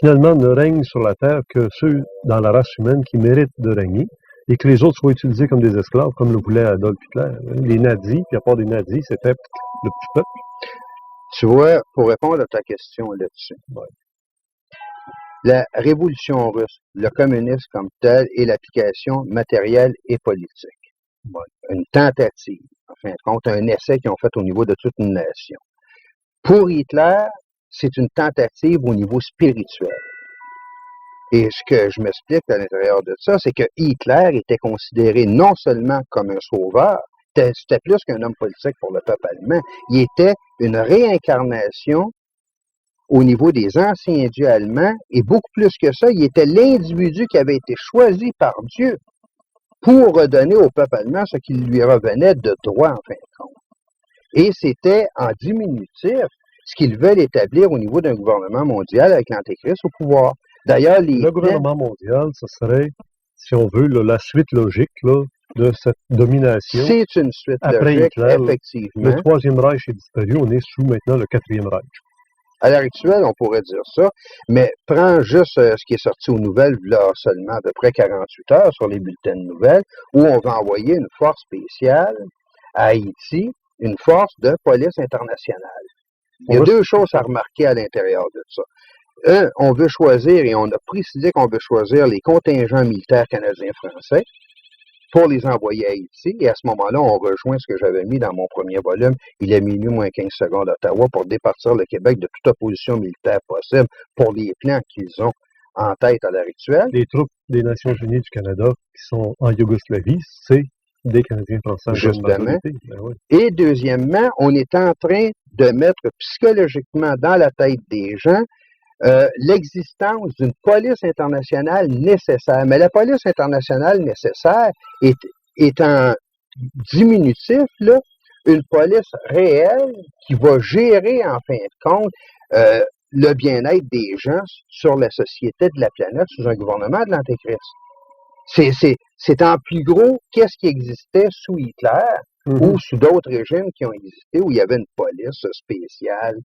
finalement ne règne sur la terre que ceux dans la race humaine qui méritent de régner, et que les autres soient utilisés comme des esclaves, comme le voulait Adolf Hitler. Les nazis, puis à part des nazis, c'était le petit peuple.
Tu vois, pour répondre à ta question là-dessus, la révolution russe, le communisme comme tel, est l'application matérielle et politique. Une tentative, en fin de compte, un essai qu'ils ont fait au niveau de toute une nation. Pour Hitler, c'est une tentative au niveau spirituel. Et ce que je m'explique à l'intérieur de ça, c'est que Hitler était considéré non seulement comme un sauveur, c'était plus qu'un homme politique pour le peuple allemand, il était une réincarnation au niveau des anciens dieux allemands, et beaucoup plus que ça, il était l'individu qui avait été choisi par Dieu pour redonner au peuple allemand ce qui lui revenait de droit, en fin de compte. Et c'était en diminutif ce qu'ils veulent établir au niveau d'un gouvernement mondial avec l'Antéchrist au pouvoir. D'ailleurs,
le gouvernement mondial, ce serait, si on veut, la suite logique de cette domination.
C'est une suite logique, Hitler, effectivement.
Le Troisième Reich est disparu, on est sous maintenant le Quatrième Reich.
À l'heure actuelle, on pourrait dire ça, mais prends juste ce qui est sorti aux nouvelles, là seulement à peu près 48 heures sur les bulletins de nouvelles, où on va envoyer une force spéciale à Haïti, une force de police internationale. Il y a deux choses à remarquer à l'intérieur de ça. Un, on veut choisir, et on a précisé qu'on veut choisir les contingents militaires canadiens-français pour les envoyer à Haïti. Et à ce moment-là, on rejoint ce que j'avais mis dans mon premier volume, il est minuit moins 15 secondes à Ottawa, pour départir le Québec de toute opposition militaire possible pour les plans qu'ils ont en tête à l'heure actuelle.
Les troupes des Nations unies du Canada qui sont en Yougoslavie, c'est Des Canadiens français en grande
justement.
majorité. Ben oui.
Et deuxièmement, on est en train de mettre psychologiquement dans la tête des gens l'existence d'une police internationale nécessaire. Mais la police internationale nécessaire est en diminutif, là, une police réelle qui va gérer, en fin de compte, le bien-être des gens sur la société de la planète sous un gouvernement de l'Antéchrist. C'est en plus gros qu'est-ce qui existait sous Hitler ou sous d'autres régimes qui ont existé où il y avait une police spéciale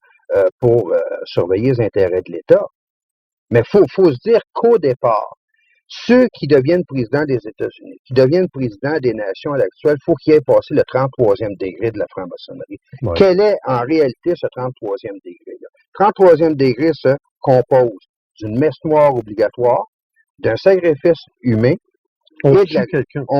pour surveiller les intérêts de l'État. Mais faut se dire qu'au départ, ceux qui deviennent présidents des États-Unis, qui deviennent présidents des nations à l'actuel, faut qu'ils aient passé le 33e degré de la franc-maçonnerie.
Ouais.
Quel est en réalité ce 33e degré-là? 33e degré se compose d'une messe noire obligatoire, d'un sacrifice humain, on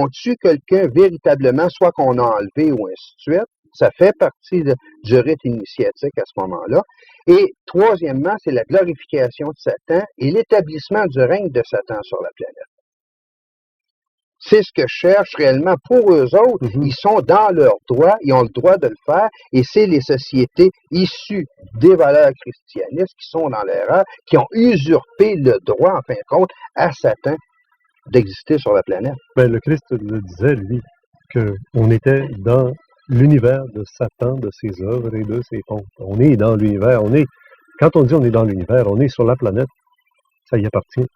tue quelqu'un véritablement, soit qu'on a enlevé ou ainsi de suite. Ça fait partie du rite initiatique à ce moment-là. Et troisièmement, c'est la glorification de Satan et l'établissement du règne de Satan sur la planète. C'est ce que cherchent réellement pour eux autres. Ils sont dans leur droit, ils ont le droit de le faire, et c'est les sociétés issues des valeurs christianistes qui sont dans l'erreur, qui ont usurpé le droit, en fin de compte, à Satan d'exister sur la planète.
Ben, le Christ le disait, lui, qu'on était dans l'univers de Satan, de ses œuvres et de ses comptes. On est dans l'univers. Quand on dit on est dans l'univers, on est sur la planète. Ça y appartient.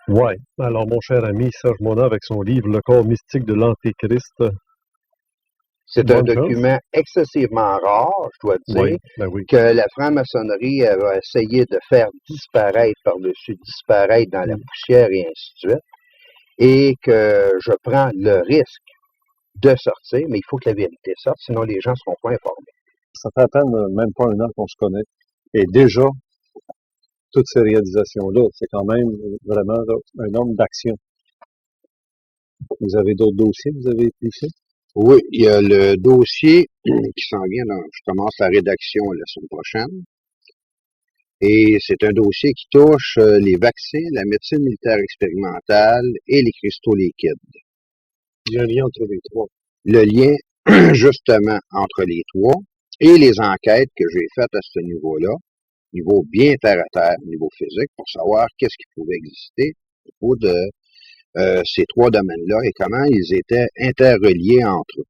Ouais. Alors, mon cher ami Serge Mona, avec son livre Le corps mystique de l'Antéchrist.
C'est un document excessivement rare, je dois dire, que la franc-maçonnerie va essayer de faire disparaître par-dessus, disparaître dans la poussière et ainsi de suite. Et que je prends le risque de sortir, mais il faut que la vérité sorte, sinon les gens ne seront pas informés.
Ça fait à peine même pas un an qu'on se connaît. Et déjà, toutes ces réalisations-là, c'est quand même vraiment un homme d'action. Vous avez d'autres dossiers que vous avez épluchés?
Oui, il y a le dossier qui s'en vient, je commence la rédaction la semaine prochaine. Et c'est un dossier qui touche les vaccins, la médecine militaire expérimentale et les cristaux liquides.
Il y a un lien entre les trois.
Le lien, justement, entre les trois et les enquêtes que j'ai faites à ce niveau-là, niveau bien terre à terre, niveau physique, pour savoir qu'est-ce qui pouvait exister au niveau de ces trois domaines-là et comment ils étaient interreliés entre eux.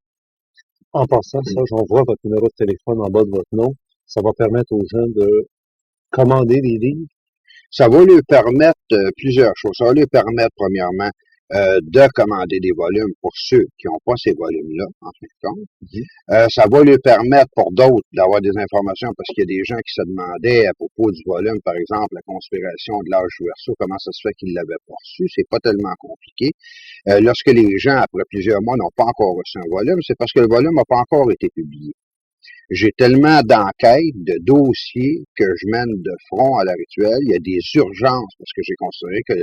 En passant, ça, j'envoie votre numéro de téléphone en bas de votre nom. Ça va permettre aux gens de commander des livres.
Ça va leur permettre plusieurs choses. Ça va leur permettre, premièrement, de commander des volumes pour ceux qui n'ont pas ces volumes-là, en fin de compte. Ça va leur permettre pour d'autres d'avoir des informations parce qu'il y a des gens qui se demandaient à propos du volume, par exemple, la conspiration de l'âge du verseau, comment ça se fait qu'ils l'avaient pas reçu. C'est pas tellement compliqué. Lorsque les gens, après plusieurs mois, n'ont pas encore reçu un volume, c'est parce que le volume n'a pas encore été publié. J'ai tellement d'enquêtes, de dossiers que je mène de front à l'heure actuelle. Il y a des urgences parce que j'ai considéré que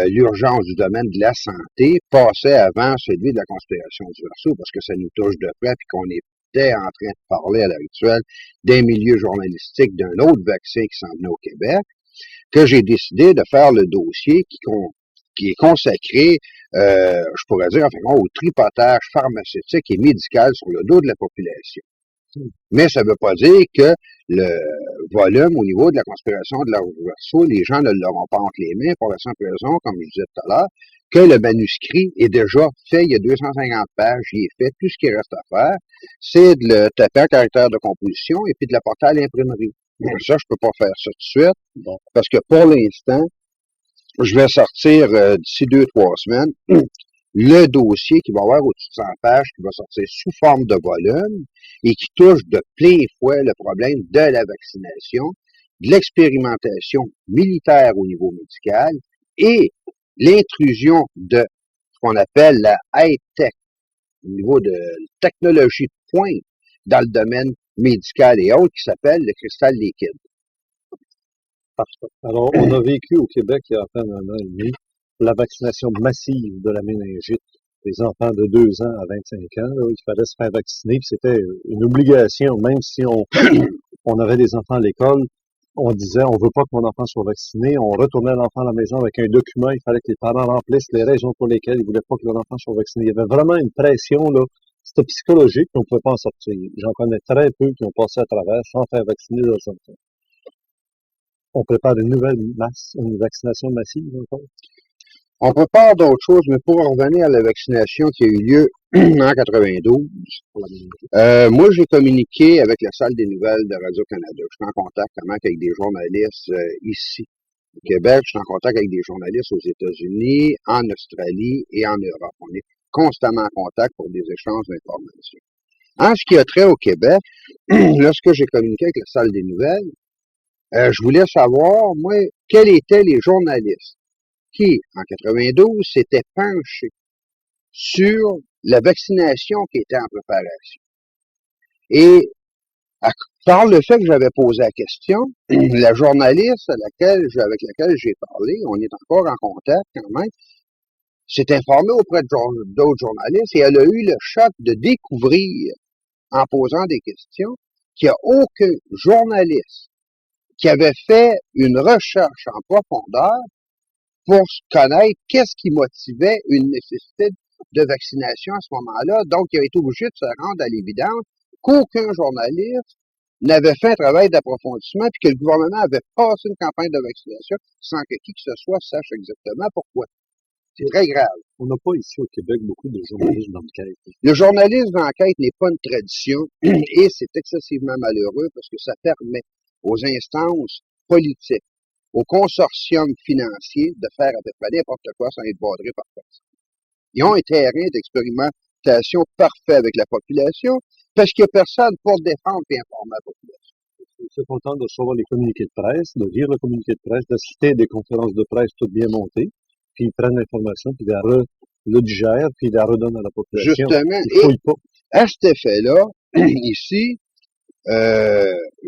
l'urgence du domaine de la santé passait avant celui de la conspiration du Verseau parce que ça nous touche de près puis qu'on était en train de parler à l'heure actuelle d'un milieu journalistique d'un autre vaccin qui s'en venait au Québec, que j'ai décidé de faire le dossier qui est consacré, je pourrais dire, enfin, au tripotage pharmaceutique et médical sur le dos de la population. Mais ça ne veut pas dire que le volume au niveau de la conspiration de l'âge du Verseau, les gens ne l'auront pas entre les mains pour la simple raison, comme je disais tout à l'heure, que le manuscrit est déjà fait, il y a 250 pages, il est fait. Tout ce qui reste à faire, c'est de le taper en caractère de composition et puis de l'apporter à l'imprimerie. Ça, je peux pas faire ça tout de suite, parce que pour l'instant, je vais sortir d'ici 2-3 semaines le dossier qui va avoir au-dessus de 100 pages, qui va sortir sous forme de volume et qui touche de plein fouet le problème de la vaccination, de l'expérimentation militaire au niveau médical et l'intrusion de ce qu'on appelle la high-tech, au niveau de technologie de pointe dans le domaine médical et autres, qui s'appelle le cristal liquide.
Parfait. Alors, on a vécu au Québec il y a à peine un an et demi la vaccination massive de la méningite. Les enfants de 2 ans à 25 ans, là, il fallait se faire vacciner, puis c'était une obligation, même si on avait des enfants à l'école,
on disait, on veut pas que mon enfant soit vacciné, on retournait l'enfant à la maison avec un document, il fallait que les parents remplissent les raisons pour lesquelles ils voulaient pas que leur enfant soit vacciné. Il y avait vraiment une pression, là. C'était psychologique, on ne pouvait pas en sortir. J'en connais très peu qui ont passé à travers sans faire vacciner leurs enfants. On prépare une nouvelle masse, une vaccination massive encore.
On prépare d'autres choses, mais pour en revenir à la vaccination qui a eu lieu en 92, moi j'ai communiqué avec la salle des nouvelles de Radio-Canada. Je suis en contact avec des journalistes ici au Québec, je suis en contact avec des journalistes aux États-Unis, en Australie et en Europe. On est constamment en contact pour des échanges d'informations. En ce qui a trait au Québec, lorsque j'ai communiqué avec la salle des nouvelles, je voulais savoir, moi, quels étaient les journalistes qui, en 92, s'étaient penchés sur la vaccination qui était en préparation. Et par le fait que j'avais posé la question, la journaliste avec laquelle j'ai parlé, on est encore en contact quand même, s'est informée auprès d'autres journalistes et elle a eu le choc de découvrir, en posant des questions, qu'il n'y a aucun journaliste qui avait fait une recherche en profondeur pour connaître qu'est-ce qui motivait une nécessité de vaccination à ce moment-là. Donc, il a été obligé de se rendre à l'évidence qu'aucun journaliste n'avait fait un travail d'approfondissement puis que le gouvernement avait passé une campagne de vaccination sans que qui que ce soit sache exactement pourquoi. C'est très grave.
On n'a pas ici au Québec beaucoup de journalistes d'enquête.
Le journalisme d'enquête n'est pas une tradition et c'est excessivement malheureux parce que ça permet aux instances politiques, aux consortiums financiers de faire à peu près n'importe quoi sans être badrés par personne. Ils ont un terrain d'expérimentation parfait avec la population parce qu'il n'y a personne pour défendre et informer la population.
Je suis content de recevoir les communiqués de presse, de lire le communiqué de presse, d'assister à des conférences de presse toutes bien montées, puis ils prennent l'information, puis ils le digèrent, puis ils la redonnent à la population.
Justement,
Ils fouillent pas.
À cet effet-là, ici,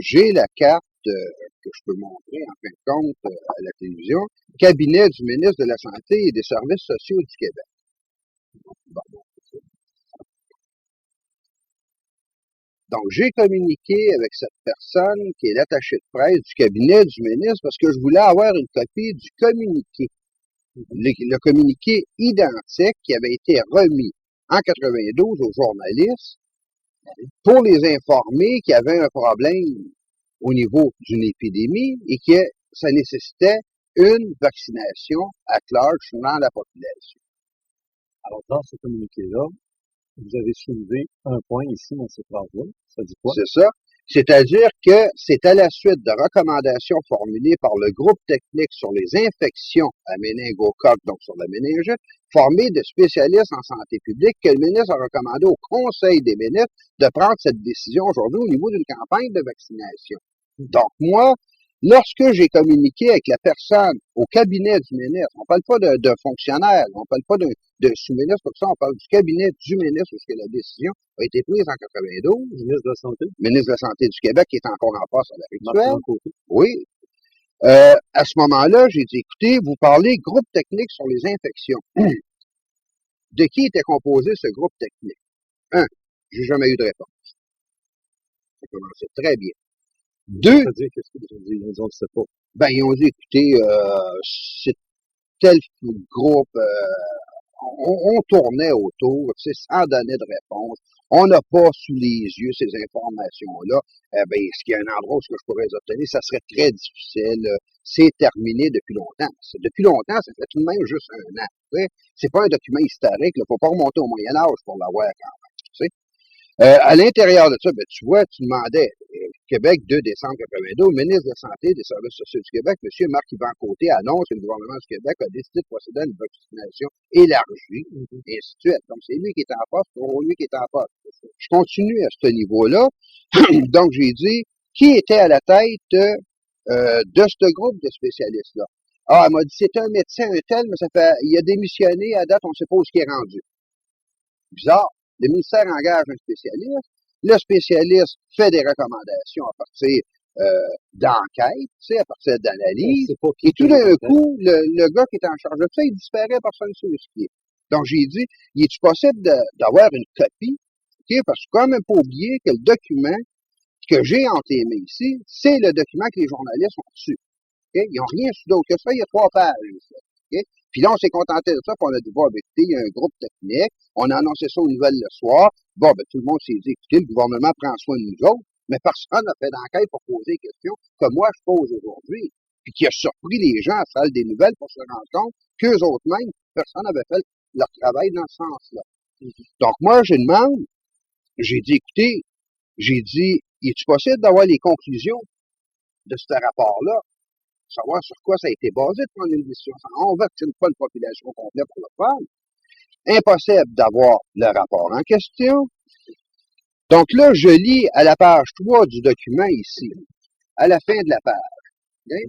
j'ai la carte que je peux montrer en fin de compte à la télévision, cabinet du ministre de la Santé et des Services sociaux du Québec. Bon. Donc, j'ai communiqué avec cette personne qui est l'attaché de presse du cabinet du ministre parce que je voulais avoir une copie du communiqué. Le communiqué identique qui avait été remis en 92 aux journalistes pour les informer qu'il y avait un problème au niveau d'une épidémie et que ça nécessitait une vaccination à large dans la population.
Alors, dans ce communiqué-là, vous avez soulevé un point ici dans cette phrase-là. Ça dit quoi?
C'est ça. C'est-à-dire que c'est à la suite de recommandations formulées par le groupe technique sur les infections à méningocoque, donc sur la méningite, formé de spécialistes en santé publique, que le ministre a recommandé au Conseil des ministres de prendre cette décision aujourd'hui au niveau d'une campagne de vaccination. Donc, moi, lorsque j'ai communiqué avec la personne au cabinet du ministre, on parle pas de fonctionnaire, on parle pas de sous-ministre, comme ça, on parle du cabinet du ministre, parce que la décision a été prise en 92.
Ministre de la Santé.
Ministre de la Santé du Québec, qui est encore en poste à l'heure actuelle. Oui. À ce moment-là, j'ai dit, écoutez, vous parlez groupe technique sur les infections. De qui était composé ce groupe technique? J'ai jamais eu de réponse. Ça commençait très bien.
C'est-à-dire, qu'est-ce qu'ils ont dit? Ils ont dit, pas.
Ben, ils ont dit, écoutez, c'est tel groupe, on tournait autour, tu sais, sans donner de réponse. On n'a pas sous les yeux ces informations-là. Ben, est-ce qu'il y a un endroit où je pourrais les obtenir? Ça serait très difficile. C'est terminé depuis longtemps. Depuis longtemps, ça fait tout de même juste un an. Tu sais. C'est pas un document historique. Il faut pas remonter au Moyen-Âge pour l'avoir quand même. Tu sais. À l'intérieur de ça, ben, tu vois, tu demandais, Québec, 2 décembre 82, au ministre de la Santé et des Services sociaux du Québec, M. Marc-Yvan Côté, annonce que le gouvernement du Québec a décidé de procéder à une vaccination élargie, et ainsi de suite. Donc, c'est lui qui est en poste, pour lui qui est en poste. Je continue à ce niveau-là. Donc, j'ai dit, qui était à la tête de ce groupe de spécialistes-là? Ah, elle m'a dit, c'est un médecin, un tel, mais il a démissionné, à date, on ne sait pas où il est rendu. Bizarre. Le ministère engage un spécialiste. Le spécialiste fait des recommandations à partir d'enquêtes, tu sais, à partir d'analyses. Et tout d'un coup, le gars qui est en charge de ça, il disparaît, personne ne sait où il est. Donc, j'ai dit, est-il possible d'avoir une copie? Okay, parce qu'il ne faut quand même pas oublier que le document
que j'ai entre les mains ici, c'est le document que les journalistes ont reçu. Okay? Ils n'ont rien su d'autre que ça, il y a 3 pages. Okay? Puis là, on s'est contenté de ça, puis on a dit, bon, ben, écoutez, il y a un groupe technique, on a annoncé ça aux nouvelles le soir, bon, ben, tout le monde s'est dit, écoutez, le gouvernement prend soin de nous autres, mais personne n'a fait d'enquête pour poser des questions que moi je pose aujourd'hui, puis qui a surpris les gens à la salle des nouvelles pour se rendre compte qu'eux autres mêmes, personne n'avait fait leur travail dans ce sens-là. Donc, moi, je demande, j'ai dit, écoutez, j'ai dit, est-il possible d'avoir les conclusions de ce rapport-là, savoir sur quoi ça a été basé de prendre une décision? On ne vaccine pas une population complète pour le faire. Impossible d'avoir le rapport en question. Donc là, je lis à la page 3 du document ici, à la fin de la page. Okay?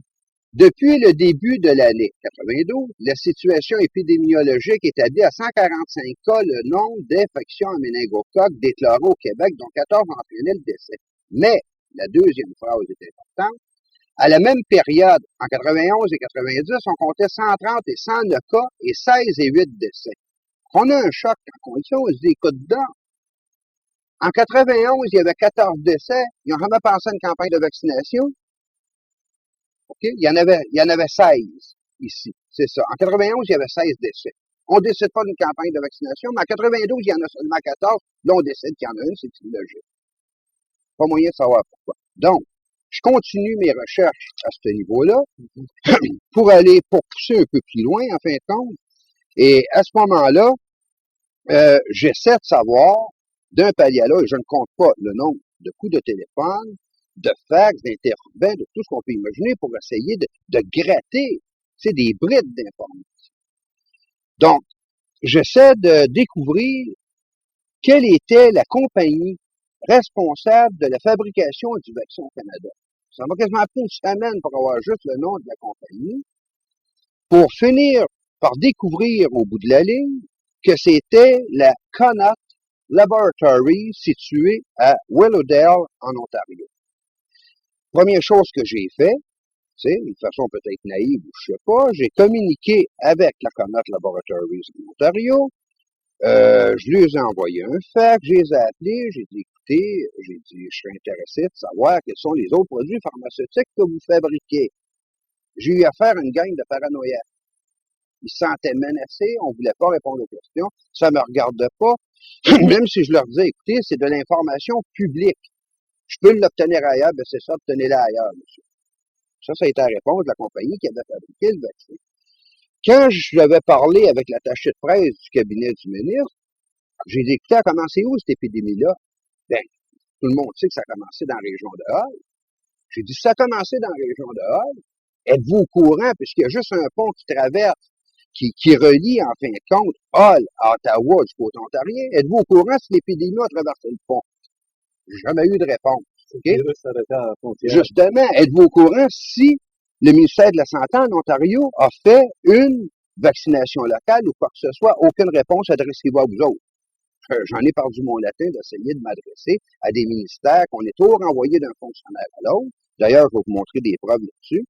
Depuis le début de l'année 92, la situation épidémiologique établit à 145 cas le nombre d'infections à méningocoque déclarées au Québec, dont 14 entraînaient le décès. Mais, la deuxième phrase est importante, à la même période, en 91 et 90, on comptait 130 et 109 cas et 16 et 8 décès. On a un choc en condition, on se dit, écoute donc, en 91, il y avait 14 décès, ils n'ont jamais pensé à une campagne de vaccination. Okay? Il y en avait 16 ici, c'est ça. En 91, il y avait 16 décès. On ne décide pas d'une campagne de vaccination, mais en 92, il y en a seulement 14, là on décide qu'il y en a une, c'est logique. Pas moyen de savoir pourquoi. Donc, je continue mes recherches à ce niveau-là pour pousser un peu plus loin, en fin de compte. Et à ce moment-là, j'essaie de savoir d'un palier à l'autre, et je ne compte pas le nombre de coups de téléphone, de fax, d'interurbains, de tout ce qu'on peut imaginer pour essayer de gratter, des brides d'informations. Donc, j'essaie de découvrir quelle était la compagnie responsable de la fabrication du vaccin au Canada. Ça m'a quasiment pris une semaine pour avoir juste le nom de la compagnie, pour finir par découvrir au bout de la ligne que c'était la Connaught Laboratory située à Willowdale, en Ontario. Première chose que j'ai fait, d'une façon peut-être naïve ou je sais pas, j'ai communiqué avec la Connaught Laboratories en Ontario. Je lui ai envoyé un fax, je les ai appelés, j'ai dit, écoutez, je serais intéressé de savoir quels sont les autres produits pharmaceutiques que vous fabriquez. J'ai eu affaire à une gang de paranoïaques. Ils se sentaient menacés, on voulait pas répondre aux questions, ça me regardait pas. Même si je leur disais, écoutez, c'est de l'information publique. Je peux l'obtenir ailleurs, ben c'est ça, obtenez-la ailleurs, monsieur. Ça a été la réponse de la compagnie qui avait fabriqué le vaccin. Quand je l'avais parlé avec l'attaché de presse du cabinet du ministre, j'ai dit, écoutez, a commencé où cette épidémie-là? Ben, tout le monde sait que ça a commencé dans la région de Hull. J'ai dit, ça a commencé dans la région de Hull. Êtes-vous au courant, puisqu'il y a juste un pont qui traverse, qui relie, en fin de compte, Hull à Ottawa du côté ontarien? Êtes-vous au courant si l'épidémie a traversé le pont? J'ai jamais eu de réponse. Okay? Justement, êtes-vous au courant si le ministère de la Santé en Ontario a fait une vaccination locale ou quoi que ce soit? Aucune réponse adressez-vous à vous autres. J'en ai perdu mon latin d'essayer de m'adresser à des ministères qu'on est toujours envoyés d'un fonctionnaire à l'autre. D'ailleurs, je vais vous montrer des preuves là-dessus.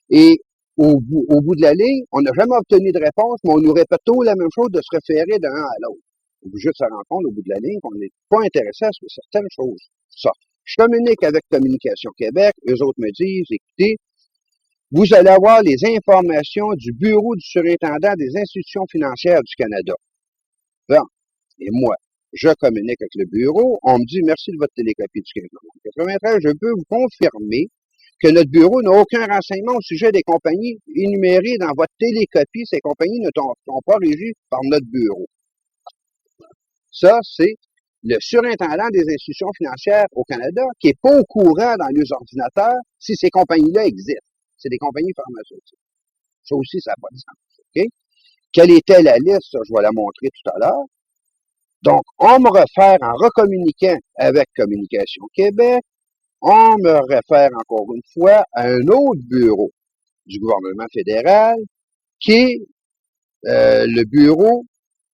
Et au bout de la ligne, on n'a jamais obtenu de réponse, mais on nous répète toujours la même chose de se référer d'un à l'autre. On veut juste se rendre compte au bout de la ligne qu'on n'est pas intéressé à ce que certaines choses sortent. Je communique avec Communication Québec, eux autres me disent, écoutez, vous allez avoir les informations du Bureau du surintendant des institutions financières du Canada. Bon, et moi, je communique avec le bureau, on me dit merci de votre télécopie du 15 novembre 93, je peux vous confirmer que notre bureau n'a aucun renseignement au sujet des compagnies énumérées dans votre télécopie. Ces compagnies ne sont pas régies par notre bureau. Ça, c'est le surintendant des institutions financières au Canada qui n'est pas au courant dans les ordinateurs si ces compagnies-là existent. C'est des compagnies pharmaceutiques. Ça aussi, ça n'a pas de sens. Okay? Quelle était la liste? Ça, je vais la montrer tout à l'heure. Donc, on me réfère en recommuniquant avec Communication Québec, on me réfère encore une fois à un autre bureau du gouvernement fédéral qui est le bureau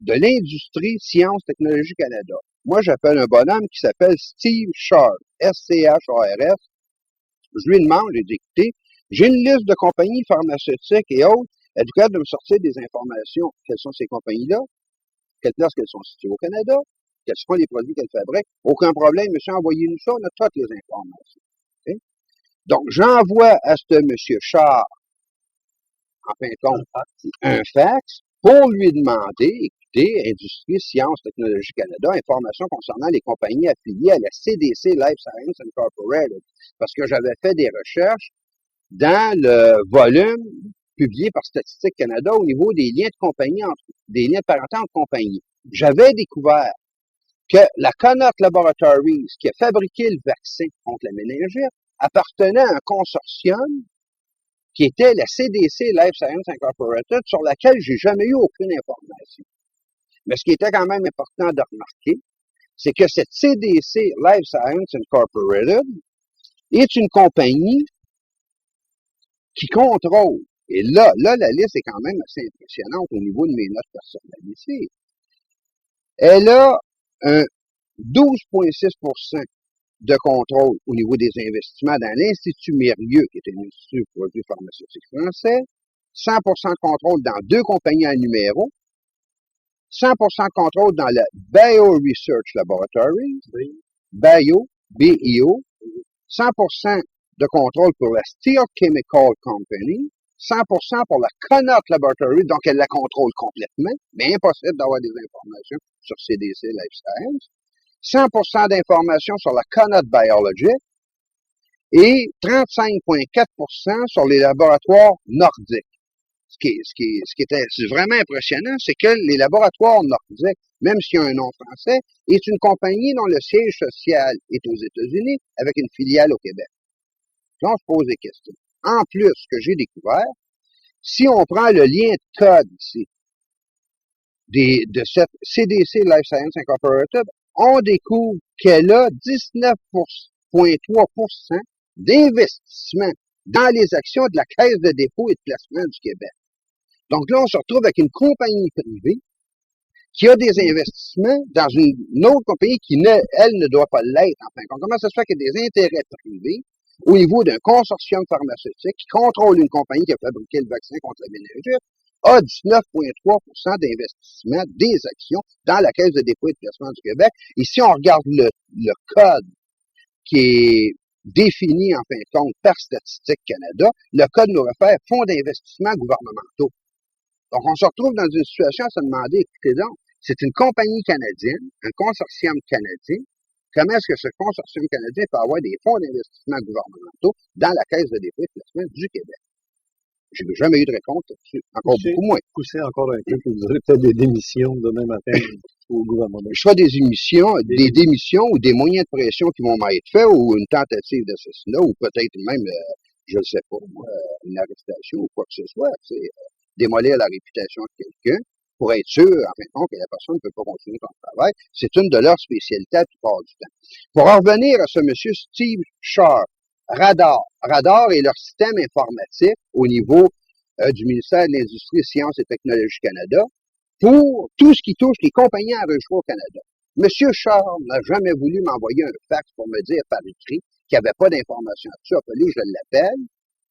de l'industrie Sciences Technologies Canada. Moi, j'appelle un bonhomme qui s'appelle Steve Sharp, S-C-H-A-R-S. Je lui demande, j'ai dit, écoutez, j'ai une liste de compagnies pharmaceutiques et autres. Êtes-vous capable de me sortir des informations? Quelles sont ces compagnies-là? Quelle place qu'elles sont situées au Canada?
quels sont les produits qu'elle fabrique. Aucun problème, monsieur, envoyez-nous ça, on a toutes les informations. Okay? Donc, j'envoie à ce monsieur Char, en fin de compte, un fax pour lui demander, écoutez, Industrie, Sciences, Technologie Canada, informations concernant les compagnies affiliées à la CDC Life Science Incorporated. Parce que j'avais fait des recherches dans le volume publié par Statistique Canada au niveau des liens de compagnie, des liens de parenté entre compagnies. J'avais découvert que la Connaught Laboratories, qui a fabriqué le vaccin contre la méningite, appartenait à un consortium qui était la CDC Life Science Incorporated, sur laquelle j'ai jamais eu aucune information. Mais ce qui était quand même important de remarquer, c'est que cette CDC Life Science Incorporated est une compagnie qui contrôle. Et là, la liste est quand même assez impressionnante au niveau de mes notes personnelles ici. Elle a un 12,6% de contrôle au niveau des investissements dans l'Institut Mérieux, qui est un institut de produits pharmaceutiques français, 100% de contrôle dans 2 compagnies à numéro, 100% de contrôle dans le Bio Research Laboratories, Bio, BIO, 100% de contrôle pour la Steel Chemical Company, 100% pour la Connaught Laboratory, donc elle la contrôle complètement, mais impossible d'avoir des informations sur CDC Life Science, 100% d'informations sur la Connaught Biologic et 35,4% sur les laboratoires nordiques. Ce qui est vraiment impressionnant, c'est que les laboratoires nordiques, même s'il y a un nom français, est une compagnie dont le siège social est aux États-Unis avec une filiale au Québec. Là, on se pose des questions. En plus, ce que j'ai découvert, si on prend le lien de code ici de cette CDC Life Science Incorporated, on découvre qu'elle a 19,3% d'investissement dans les actions de la Caisse de dépôt et de placement du Québec. Donc là, on se retrouve avec une compagnie privée qui a des investissements dans une autre compagnie qui, elle, ne doit pas l'être. Enfin, comment ça se fait qu'il y a des intérêts privés au niveau d'un consortium pharmaceutique qui contrôle une compagnie qui a fabriqué le vaccin contre la méningite, a 19,3% d'investissement des actions dans la Caisse de dépôt et de placement du Québec. Et si on regarde le code qui est défini, en fin de compte, par Statistique Canada, le code nous réfère fonds d'investissement gouvernementaux. Donc, on se retrouve dans une situation à se demander, écoutez donc, c'est une compagnie canadienne, un consortium canadien. Comment est-ce que ce consortium canadien peut avoir des fonds d'investissement gouvernementaux dans la Caisse de dépôt et de placement du Québec? Je n'ai jamais eu de réponse là-dessus. Encore beaucoup moins.
Poussez encore un peu, puis vous aurez peut-être des démissions demain matin au gouvernement.
Soit des démissions ou des moyens de pression qui vont m'être faits ou une tentative d'assassinat ou peut-être même, je ne sais pas, une arrestation ou quoi que ce soit. C'est démolir la réputation de quelqu'un pour être sûr, en fin de compte, que la personne ne peut pas continuer son travail. C'est une de leurs spécialités à la plupart du temps. Pour en revenir à ce monsieur Steve Sharp, Radar est leur système informatique au niveau du ministère de l'Industrie, Sciences et Technologie Canada pour tout ce qui touche les compagnies enregistrées au Canada. Monsieur Sharp n'a jamais voulu m'envoyer un fax pour me dire par écrit qu'il n'y avait pas d'informations là-dessus. Appelé, je l'appelle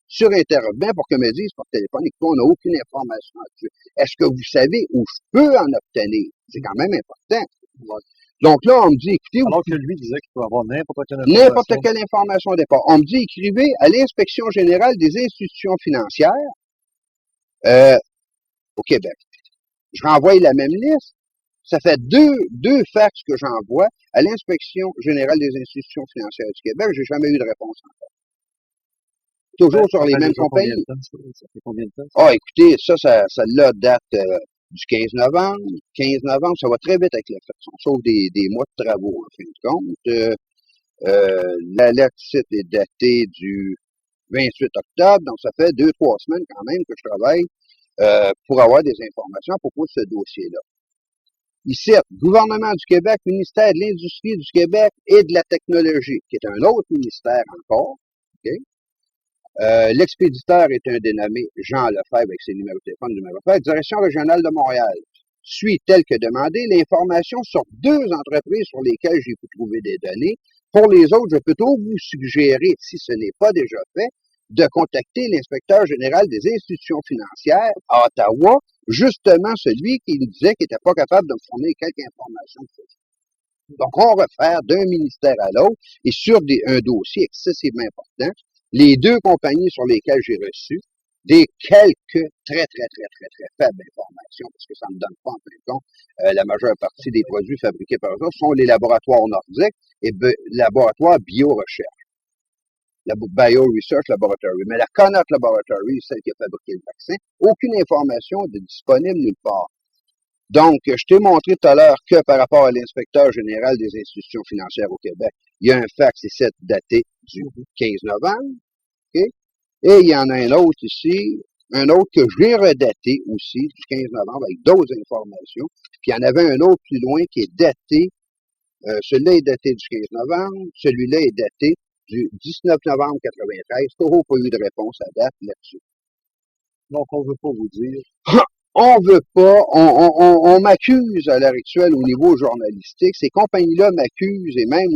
sur Internet pour qu'il me dise par téléphone et qu'on n'a aucune information là-dessus. Est-ce que vous savez où je peux en obtenir? C'est quand même important. Donc là, on me dit, écoutez...
Alors que lui disait qu'il peut avoir n'importe
quelle information au départ. On me dit, écrivez à l'Inspection générale des institutions financières au Québec. Je renvoie la même liste. Ça fait deux fax que j'envoie à l'Inspection générale des institutions financières du Québec. J'ai jamais eu de réponse encore. Toujours sur les mêmes compagnies.
Ça fait combien de temps?
Ah, écoutez, celle-là date du 15 novembre. 15 novembre, ça va très vite avec la fax. On sauve des mois de travaux, en fin de compte. La lettre site est datée du 28 octobre, donc ça fait 2-3 semaines quand même que je travaille pour avoir des informations à propos de ce dossier-là. Ici, gouvernement du Québec, ministère de l'Industrie du Québec et de la Technologie, qui est un autre ministère encore. Okay? L'expéditeur est un dénommé Jean Lefebvre avec ses numéros de téléphone, Direction régionale de Montréal. Suit tel que demandé l'information sur 2 entreprises sur lesquelles j'ai pu trouver des données. Pour les autres, je peux toujours vous suggérer, si ce n'est pas déjà fait, de contacter l'inspecteur général des institutions financières à Ottawa, justement celui qui me disait qu'il n'était pas capable de me fournir quelques informations. Donc, on refaire d'un ministère à l'autre et sur un dossier excessivement important, les deux compagnies sur lesquelles j'ai reçu des quelques très faibles informations, parce que ça ne me donne pas en fin de compte la majeure partie des produits fabriqués par eux sont les laboratoires nordiques et laboratoires bio-recherche. La Bio Research Laboratory. Mais la Connaught Laboratory, celle qui a fabriqué le vaccin, aucune information de disponible nulle part. Donc, je t'ai montré tout à l'heure que par rapport à l'inspecteur général des institutions financières au Québec, il y a un fax ici daté du 15 novembre, okay? Et il y en a un autre ici, un autre que j'ai redaté aussi du 15 novembre avec d'autres informations. Puis il y en avait un autre plus loin qui est daté, celui-là est daté du 15 novembre, celui-là est daté du 19 novembre 93. Toujours pas eu de réponse à date là-dessus.
Donc, on veut pas vous dire.
On veut pas, on m'accuse à l'heure actuelle au niveau journalistique, ces compagnies-là m'accusent et même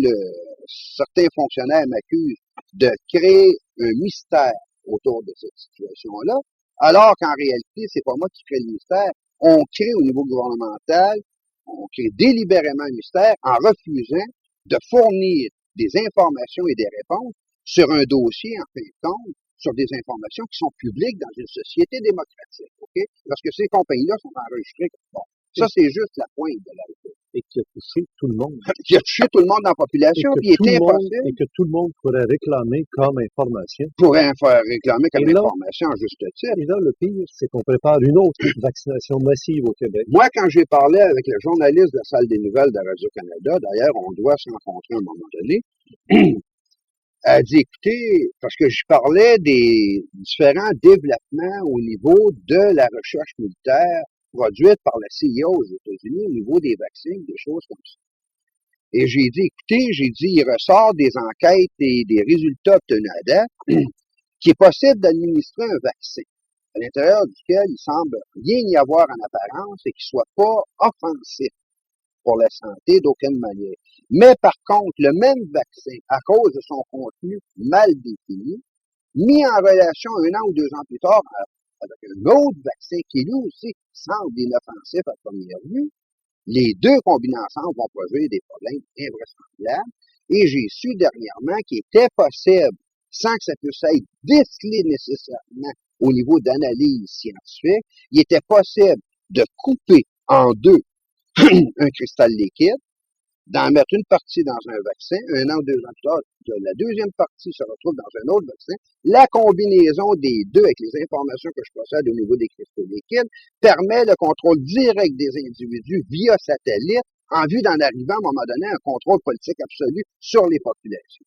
certains fonctionnaires m'accusent de créer un mystère autour de cette situation-là, alors qu'en réalité, c'est pas moi qui crée le mystère. On crée au niveau gouvernemental, on crée délibérément un mystère en refusant de fournir des informations et des réponses sur un dossier, en fin de compte, sur des informations qui sont publiques dans une société démocratique, OK? Parce que ces compagnies-là sont enregistrées comme bon. Ça, c'est juste la pointe de l'iceberg.
Et qui a touché tout le monde.
Qui a touché tout le monde dans la population, puis il était impossible.
Et que tout le monde pourrait réclamer comme information.
Pourrait réclamer comme information en juste titre.
Et là, le pire, c'est qu'on prépare une autre vaccination massive au Québec.
Moi, quand j'ai parlé avec le journaliste de la salle des nouvelles de Radio-Canada, d'ailleurs, on doit se rencontrer à un moment donné, elle a dit, écoutez, parce que je parlais des différents développements au niveau de la recherche militaire produite par la CIA aux États-Unis au niveau des vaccins, des choses comme ça. Et j'ai dit, écoutez, il ressort des enquêtes et des résultats obtenus à date qu'il est possible d'administrer un vaccin à l'intérieur duquel il semble rien y avoir en apparence et qui soit pas offensif pour la santé d'aucune manière. Mais par contre, le même vaccin, à cause de son contenu mal défini, mis en relation 1 an ou 2 ans plus tard avec un autre vaccin qui lui aussi semble inoffensif à première vue, les deux combinés ensemble vont produire des problèmes invraisemblables. Et j'ai su dernièrement qu'il était possible, sans que ça puisse être décelé nécessairement au niveau d'analyse scientifique, il était possible de couper en deux un cristal liquide, d'en mettre une partie dans un vaccin, 1 an ou 2 ans plus tard, la deuxième partie se retrouve dans un autre vaccin. La combinaison des deux avec les informations que je possède au niveau des cristaux liquides permet le contrôle direct des individus via satellite en vue d'en arriver à un moment donné à un contrôle politique absolu sur les populations.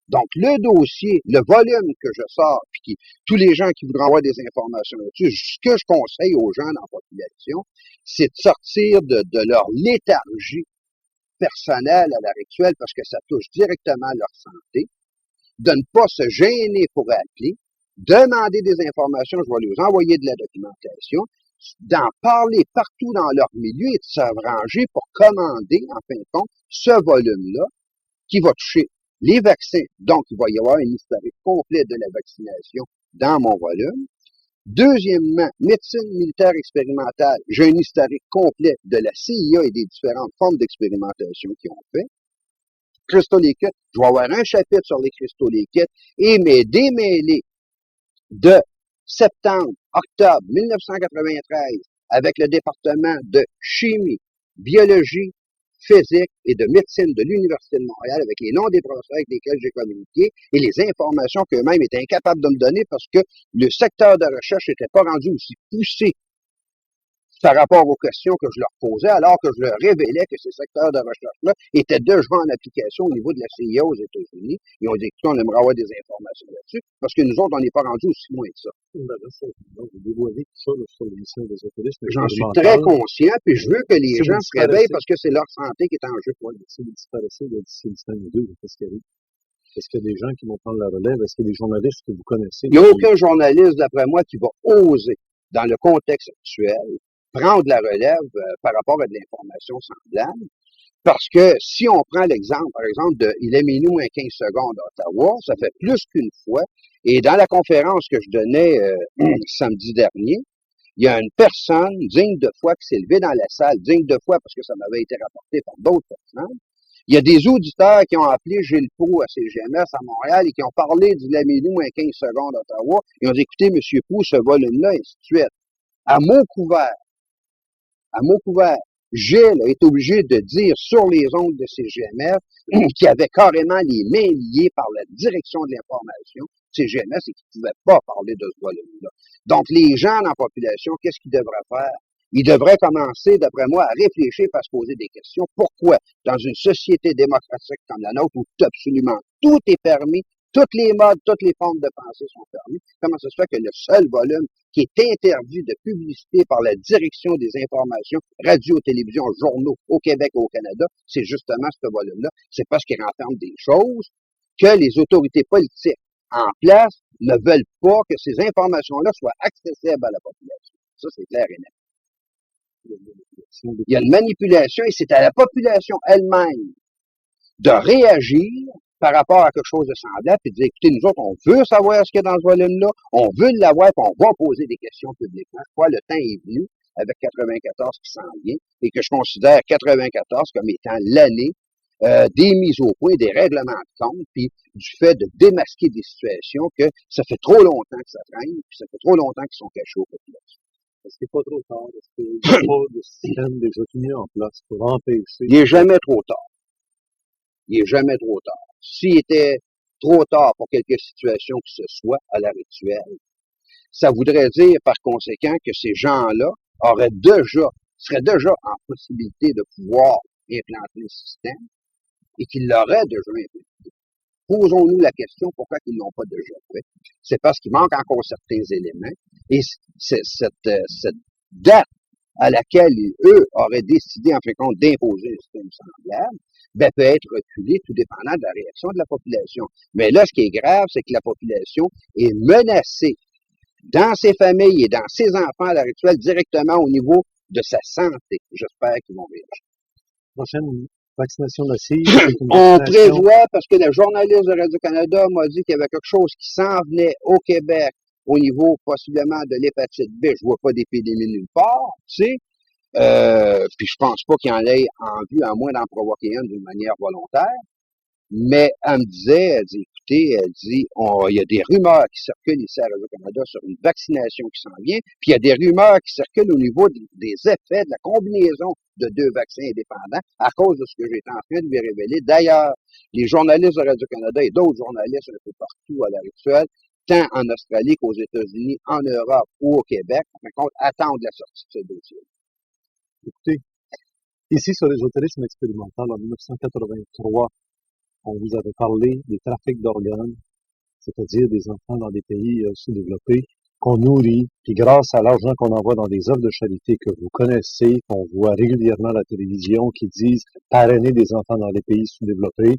Donc, le dossier, le volume que je sors, puis tous les gens qui voudront avoir des informations là-dessus, ce que je conseille aux gens dans la population, c'est de sortir de leur léthargie personnelle à l'heure actuelle, parce que ça touche directement leur santé, de ne pas se gêner pour appeler, demander des informations, je vais leur envoyer de la documentation, d'en parler partout dans leur milieu et de s'arranger pour commander, en fin de compte, ce volume-là qui va toucher les vaccins. Donc, il va y avoir un historique complet de la vaccination dans mon volume. Deuxièmement, médecine militaire expérimentale. J'ai un historique complet de la CIA et des différentes formes d'expérimentation qu'ils ont fait. Cristaux liquides, je vais avoir un chapitre sur les cristaux liquides et mes démêlés de septembre, octobre 1993 avec le département de chimie, biologie, physique et de médecine de l'Université de Montréal avec les noms des professeurs avec lesquels j'ai communiqué et les informations qu'eux-mêmes étaient incapables de me donner parce que le secteur de recherche n'était pas rendu aussi poussé par rapport aux questions que je leur posais, alors que je leur révélais que ces secteurs de recherche-là étaient déjà en application au niveau de la CIA aux États-Unis. Ils ont dit que on aimerait avoir des informations là-dessus, parce que nous autres, on n'est pas rendus aussi loin que ça. J'en suis très conscient, puis je veux que les gens se réveillent parce que c'est leur santé qui est en jeu.
Si vous disparaissez de Distillistan 2, qu'est-ce qu'il y a? Est-ce qu'il y a des gens qui vont prendre la relève? Est-ce qu'il y a des journalistes que vous connaissez?
Il n'y a aucun journaliste, d'après moi, qui va oser, dans le contexte actuel, prendre la relève par rapport à de l'information semblable. Parce que si on prend l'exemple, par exemple, de il est minuit moins 15 secondes à Ottawa, ça fait plus qu'une fois. Et dans la conférence que je donnais samedi dernier, il y a une personne digne de foi qui s'est levée dans la salle, digne de foi parce que ça m'avait été rapporté par d'autres personnes. Il y a des auditeurs qui ont appelé Gilles Proulx à CGMS à Montréal et qui ont parlé du Laminou à 15 secondes à Ottawa. Ils ont dit, écoutez, M. Proulx, ce volume-là, et ainsi de suite. À mot couvert, Gilles a été obligé de dire sur les ondes de CGMS qu'il avait carrément les mains liées par la direction de l'information CGMS et qu'il ne pouvait pas parler de ce volume-là. Donc, les gens dans la population, qu'est-ce qu'ils devraient faire? Ils devraient commencer, d'après moi, à réfléchir et à se poser des questions. Pourquoi, dans une société démocratique comme la nôtre, où absolument tout est permis, toutes les modes, toutes les formes de pensée sont permis, comment ça se fait que le seul volume qui est interdit de publicité par la direction des informations, radio, télévision, journaux au Québec et au Canada, c'est justement ce volume-là. C'est parce qu'il renferme des choses que les autorités politiques en place ne veulent pas que ces informations-là soient accessibles à la population. Ça, c'est clair et net. Il y a une manipulation et c'est à la population elle-même de réagir par rapport à quelque chose de semblable et de dire, écoutez, nous autres, on veut savoir ce qu'il y a dans ce volume-là, on veut l'avoir, puis on va poser des questions publiquement. Je crois que le temps est venu avec 94 qui s'en vient et que je considère 94 comme étant l'année des mises au point, des règlements de compte, puis du fait de démasquer des situations que ça fait trop longtemps que ça traîne, puis ça fait trop longtemps qu'ils sont cachés aux populations.
Est-ce qu'il n'est pas trop tard? Est-ce qu'il n'y a pas de système déjà mis en place pour empêcher?
Il n'est jamais trop tard. Il n'est jamais trop tard. S'il était trop tard pour quelque situation que ce soit à l'heure actuelle, ça voudrait dire par conséquent que ces gens-là seraient déjà en possibilité de pouvoir implanter le système et qu'ils l'auraient déjà implanté. Posons-nous la question pourquoi ils ne l'ont pas déjà fait. C'est parce qu'il manque encore certains éléments et cette date à laquelle eux auraient décidé en fin de compte d'imposer un système semblable, peut être reculée tout dépendant de la réaction de la population. Mais là, ce qui est grave, c'est que la population est menacée dans ses familles et dans ses enfants à l'heure actuelle directement au niveau de sa santé. J'espère qu'ils vont réagir.
Prochaine vaccination massive.
On prévoit, parce que le journaliste de Radio-Canada m'a dit qu'il y avait quelque chose qui s'en venait au Québec au niveau possiblement de l'hépatite B. Je vois pas d'épidémie nulle part, tu sais. Puis je pense pas qu'il en ait en vue, à moins d'en provoquer une d'une manière volontaire. Mais elle me disait, elle dit, écoutez, elle dit, il y a des rumeurs qui circulent ici à Radio-Canada sur une vaccination qui s'en vient, puis il y a des rumeurs qui circulent au niveau des effets de la combinaison de deux vaccins indépendants à cause de ce que j'étais en train de lui révéler. D'ailleurs, les journalistes de Radio-Canada et d'autres journalistes un peu partout à l'heure actuelle, tant en Australie qu'aux États-Unis, en Europe ou au Québec, en fin de compte, attendent la sortie de ce dossier.
Écoutez, ici sur l'ésotérisme expérimental en 1983, on vous avait parlé des trafics d'organes, c'est-à-dire des enfants dans des pays sous-développés, qu'on nourrit, puis grâce à l'argent qu'on envoie dans des œuvres de charité que vous connaissez, qu'on voit régulièrement à la télévision, qui disent parrainer des enfants dans les pays sous-développés,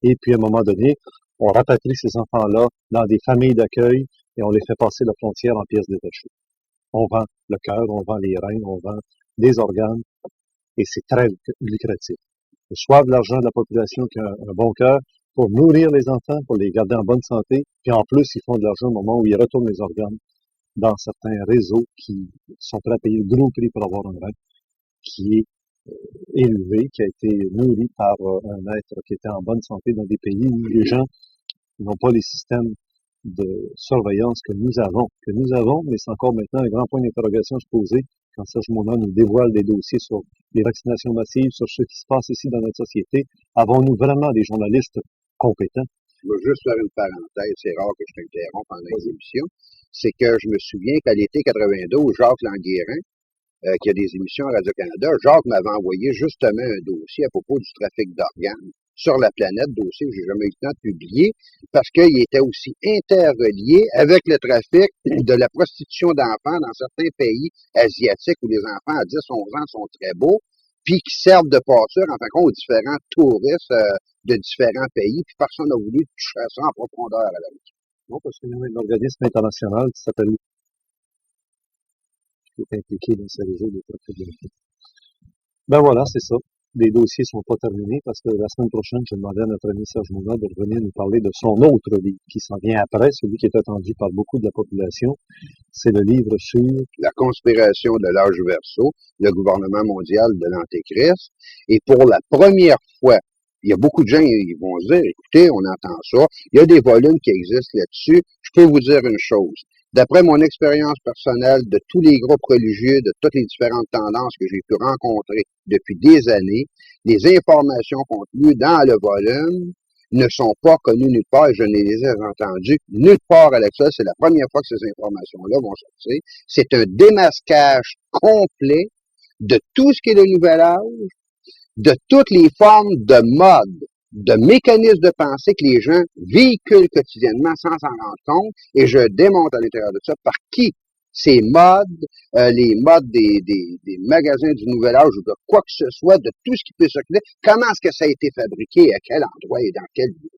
et puis à un moment donné, on rapatrie ces enfants-là dans des familles d'accueil et on les fait passer la frontière en pièces détachées. On vend le cœur, on vend les reins, on vend des organes, et c'est très lucratif. Ils reçoivent l'argent de la population qui a un bon cœur pour nourrir les enfants, pour les garder en bonne santé, puis en plus, ils font de l'argent au moment où ils retournent les organes dans certains réseaux qui sont prêts à payer le gros prix pour avoir un rein qui est élevé, qui a été nourri par un être qui était en bonne santé dans des pays où les gens n'ont pas les systèmes de surveillance que nous avons, mais c'est encore maintenant un grand point d'interrogation à se poser quand Serge Mona nous dévoile des dossiers sur les vaccinations massives, sur ce qui se passe ici dans notre société. Avons-nous vraiment des journalistes compétents?
Je veux juste faire une parenthèse, c'est rare que je t'interrompe pendant les émissions. C'est que je me souviens qu'à l'été 92, Jacques Languérin, qui a des émissions à Radio-Canada, Jacques m'avait envoyé justement un dossier à propos du trafic d'organes sur la planète, dossier que j'ai jamais eu le temps de publier, parce qu'il était aussi interrelié avec le trafic de la prostitution d'enfants dans certains pays asiatiques où les enfants à 10-11 ans sont très beaux, puis qui servent de passeur, en fin de compte, aux différents touristes de différents pays, puis personne n'a voulu toucher ça en profondeur à la route.
Non, parce qu'il y a un organisme international qui s'appelle qui est impliqué dans ce réseau de trafic d'enfants. Ben voilà, c'est ça.
les dossiers sont pas terminés parce que la semaine prochaine, j'ai demandé à notre ami Serge Mona de revenir nous parler de son autre livre qui s'en vient après, celui qui est attendu par beaucoup de la population. C'est le livre sur
la conspiration de l'âge verso, le gouvernement mondial de l'Antéchrist. Et pour la première fois, il y a beaucoup de gens qui vont se dire, écoutez, on entend ça, il y a des volumes qui existent là-dessus. Je peux vous dire une chose. D'après mon expérience personnelle de tous les groupes religieux, de toutes les différentes tendances que j'ai pu rencontrer depuis des années, les informations contenues dans le volume ne sont pas connues nulle part et je ne les ai entendues nulle part à l'extérieur. C'est la première fois que ces informations-là vont sortir. C'est un démasquage complet de tout ce qui est le nouvel âge, de toutes les formes de mode, de mécanismes de pensée que les gens véhiculent quotidiennement sans s'en rendre compte, et je démontre à l'intérieur de ça par qui ces modes, les modes des magasins du Nouvel Âge ou de quoi que ce soit, de tout ce qui peut circuler, comment est-ce que ça a été fabriqué, à quel endroit et dans quel lieu.